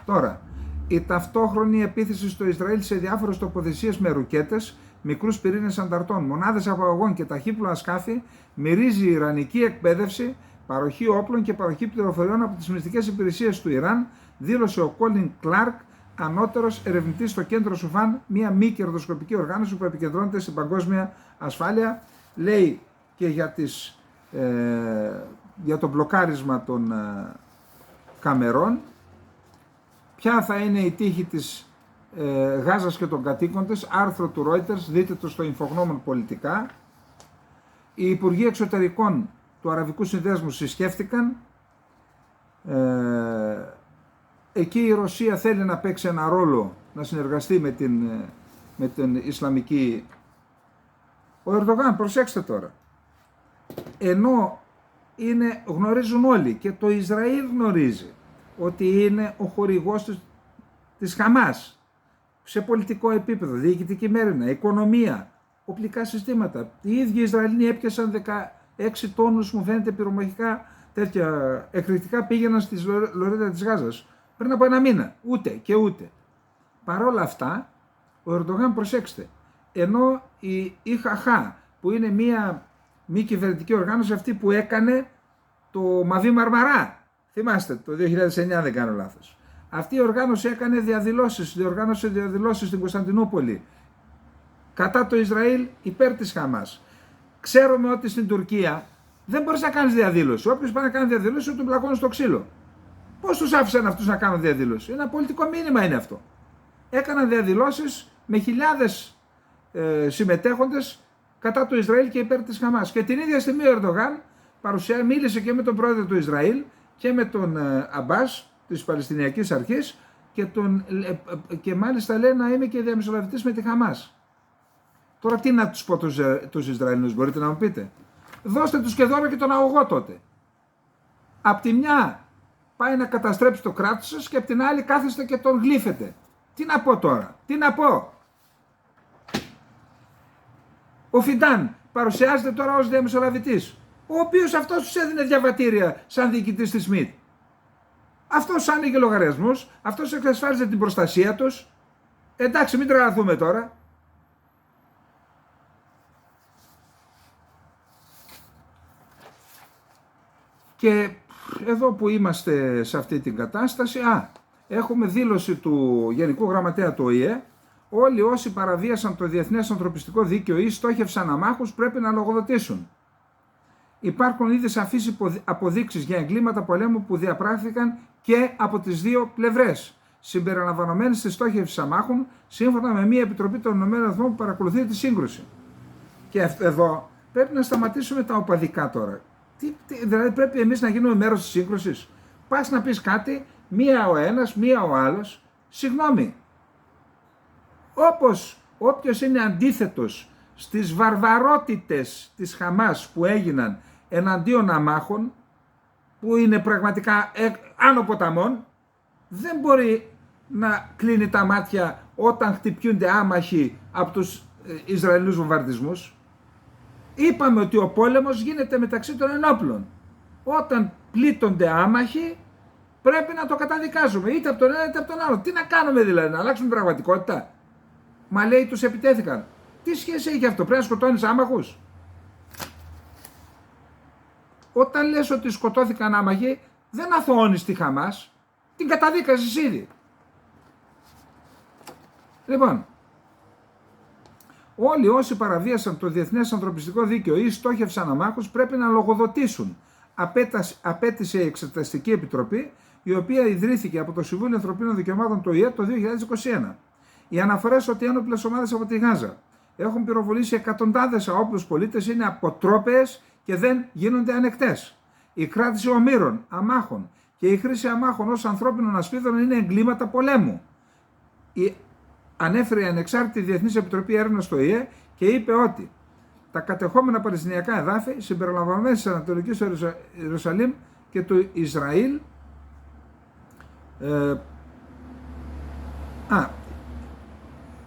Τώρα, η ταυτόχρονη επίθεση στο Ισραήλ σε διάφορες τοποθεσίες με ρουκέτες, μικρούς πυρήνες ανταρτών, μονάδες απαγωγών και ταχύπλοα σκάφη μυρίζει η ιρανική εκπαίδευση, παροχή όπλων και παροχή πληροφοριών από τις μυστικές υπηρεσίες του Ιράν, δήλωσε ο Κόλιν Κλάρκ, ανώτερος ερευνητής στο κέντρο Σουφάν, μια μη κερδοσκοπική οργάνωση που επικεντρώνεται στην παγκόσμια ασφάλεια. Λέει και για το μπλοκάρισμα των καμερών, ποια θα είναι η τύχη της Γάζας και των κατοίκων της, άρθρο του Reuters, δείτε το στο Ινφογνώμων πολιτικά. Οι Υπουργοί Εξωτερικών του Αραβικού Συνδέσμου συσκέφτηκαν. Εκεί η Ρωσία θέλει να παίξει ένα ρόλο, να συνεργαστεί με την Ισλαμική. Ο Ερντογάν, προσέξτε τώρα, ενώ γνωρίζουν όλοι και το Ισραήλ γνωρίζει ότι είναι ο χορηγός της Χαμάς σε πολιτικό επίπεδο, διοικητική μέρημνα, οικονομία, οπλικά συστήματα. Οι ίδιοι Ισραηλοί έπιασαν 16 τόνους, μου φαίνεται, πυρομαχικά τέτοια εκρηκτικά, πήγαιναν στη λωρίδα της Γάζας πριν από ένα μήνα. Ούτε και ούτε. Παρόλα αυτά, ο Ερντογάν, προσέξτε, ενώ η ΙΧΑΧΑ, που είναι μια μη κυβερνητική οργάνωση, αυτή που έκανε το Μαβί Μαρμαρά, θυμάστε, το 2009 δεν κάνω λάθος. Αυτή η οργάνωση έκανε διοργάνωσε διαδηλώσεις στην Κωνσταντινούπολη κατά το Ισραήλ, υπέρ της Χαμάς. Ξέρουμε ότι στην Τουρκία δεν μπορείς να κάνεις διαδήλωση. Όποιος πάει να κάνει διαδήλωση, του πλακώνει στο ξύλο. Πώς τους άφησαν αυτούς να κάνουν διαδήλωση? Ένα πολιτικό μήνυμα είναι αυτό. Έκαναν διαδηλώσεις με χιλιάδες συμμετέχοντες κατά του Ισραήλ και υπέρ της Χαμάς. Και την ίδια στιγμή ο Ερντογάν μίλησε και με τον πρόεδρο του Ισραήλ και με τον Αμπάς της Παλαιστινιακής Αρχής και μάλιστα λέει να είμαι και διαμεσολαβητής με τη Χαμάς. Τώρα τι να τους πω τους Ισραηλινούς, μπορείτε να μου πείτε? Δώστε τους και δώρο και τον αγωγό τότε. Απ' τη μια πάει να καταστρέψει το κράτος σας και απ' την άλλη κάθεστε και τον γλύφετε. Τι να πω τώρα, τι να πω? Ο Φιντάν παρουσιάζεται τώρα ως διαμεσολαβητής, ο οποίος αυτός τους έδινε διαβατήρια σαν διοικητής της ΣΜΙΤ. Αυτός άνοιγε λογαριασμούς, αυτός εξασφάλιζε την προστασία τους. Εντάξει, μην τρελαθούμε τώρα. Και εδώ που είμαστε σε αυτή την κατάσταση, έχουμε δήλωση του Γενικού Γραμματέα του ΟΗΕ: όλοι όσοι παραβίασαν το διεθνές ανθρωπιστικό δίκαιο ή στόχευσαν αμάχους πρέπει να λογοδοτήσουν. Υπάρχουν ήδη σαφείς αποδείξεις για εγκλήματα πολέμου που διαπράχθηκαν και από τις δύο πλευρές, συμπεριλαμβανομένης της στόχευσης αμάχων, σύμφωνα με μια επιτροπή των ΗΠΑ που παρακολουθεί τη σύγκρουση. Και εδώ πρέπει να σταματήσουμε τα οπαδικά τώρα. Δηλαδή πρέπει εμείς να γίνουμε μέρος της σύγκρουσης. Πας να πεις κάτι, μία ο ένας, μία ο άλλος. Συγγνώμη. Όπως όποιος είναι αντίθετος στις βαρβαρότητες της Χαμάς που έγιναν εναντίον αμάχων, που είναι πραγματικά άνω ποταμών, δεν μπορεί να κλείνει τα μάτια όταν χτυπιούνται άμαχοι από τους Ισραηλούς βομβαρδισμούς. Είπαμε ότι ο πόλεμος γίνεται μεταξύ των ενόπλων. Όταν πλήττονται άμαχοι πρέπει να το καταδικάζουμε, είτε από τον ένα είτε από τον άλλο. Τι να κάνουμε δηλαδή, να αλλάξουμε την πραγματικότητα? Μα λέει τους επιτέθηκαν. Τι σχέση έχει αυτό, πρέπει να σκοτώνεις άμαχους? Όταν λες ότι σκοτώθηκαν άμαχοι, δεν αθωώνεις τη Χαμάς, την καταδίκασες ήδη. Λοιπόν, όλοι όσοι παραβίασαν το διεθνές ανθρωπιστικό δίκαιο ή στόχευσαν αμάχους πρέπει να λογοδοτήσουν, απέτησε η Εξεταστική Επιτροπή, η οποία ιδρύθηκε από το Συμβούλιο Ανθρωπίνων Δικαιωμάτων του ΟΗΕ το 2021. Οι αναφορές ότι ένοπλες ομάδες από τη Γάζα έχουν πυροβολήσει εκατοντάδες αόπλους πολίτες είναι αποτρόπαιες και δεν γίνονται ανεκτές. Η κράτηση ομήρων, αμάχων και η χρήση αμάχων ως ανθρώπινων ασπίδων είναι εγκλήματα πολέμου. Ανέφερε η Ανεξάρτητη Διεθνής Επιτροπή Έρευνας στο ΟΗΕ και είπε ότι τα κατεχόμενα παλαιστινιακά εδάφη, συμπεριλαμβανομένες της Ανατολικής Ιερουσαλήμ και του Ισραήλ,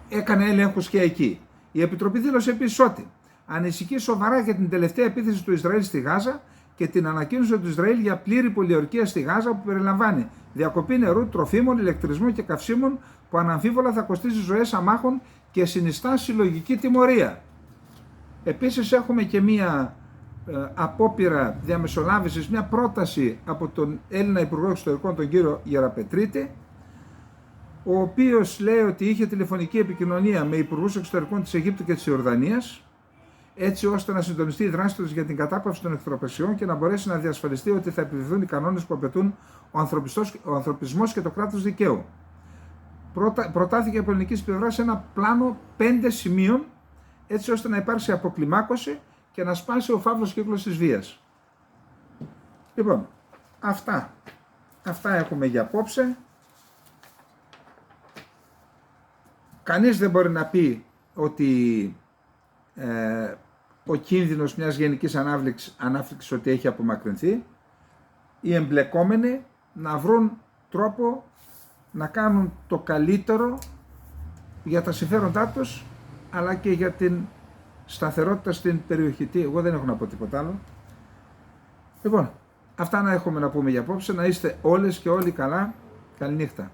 έκανε έλεγχους και εκεί. Η Επιτροπή δήλωσε επίσης ότι ανησυχεί σοβαρά για την τελευταία επίθεση του Ισραήλ στη Γάζα και την ανακοίνωση του Ισραήλ για πλήρη πολιορκία στη Γάζα, που περιλαμβάνει διακοπή νερού, τροφίμων, ηλεκτρισμού και καυσίμων, που αναμφίβολα θα κοστίζει ζωές αμάχων και συνιστά συλλογική τιμωρία. Επίσης έχουμε και μία απόπειρα διαμεσολάβησης, μια πρόταση από τον Έλληνα Υπουργό Εξωτερικών, τον κύριο Γεραπετρίτη, ο οποίος λέει ότι είχε τηλεφωνική επικοινωνία με υπουργούς εξωτερικών της Αιγύπτου και της Ιορδανίας, έτσι ώστε να συντονιστεί η δράση τους για την κατάπαυση των εχθροπραξιών και να μπορέσει να διασφαλιστεί ότι θα επιβληθούν οι κανόνες που απαιτούν ο ανθρωπισμός και το κράτος δικαίου. Προτάθηκε από ελληνικής πλευράς ένα πλάνο 5 σημείων, έτσι ώστε να υπάρξει αποκλιμάκωση και να σπάσει ο φαύλος κύκλος της βίας. Λοιπόν, αυτά έχουμε για απόψε. Κανείς δεν μπορεί να πει ότι ο κίνδυνος μιας γενικής ανάφλιξης ότι έχει απομακρυνθεί. Οι εμπλεκόμενοι να βρουν τρόπο να κάνουν το καλύτερο για τα συμφέροντά τους, αλλά και για την σταθερότητα στην περιοχή. Εγώ δεν έχω να πω τίποτα άλλο. Λοιπόν, αυτά να έχουμε να πούμε για απόψε. Να είστε όλες και όλοι καλά. Καληνύχτα.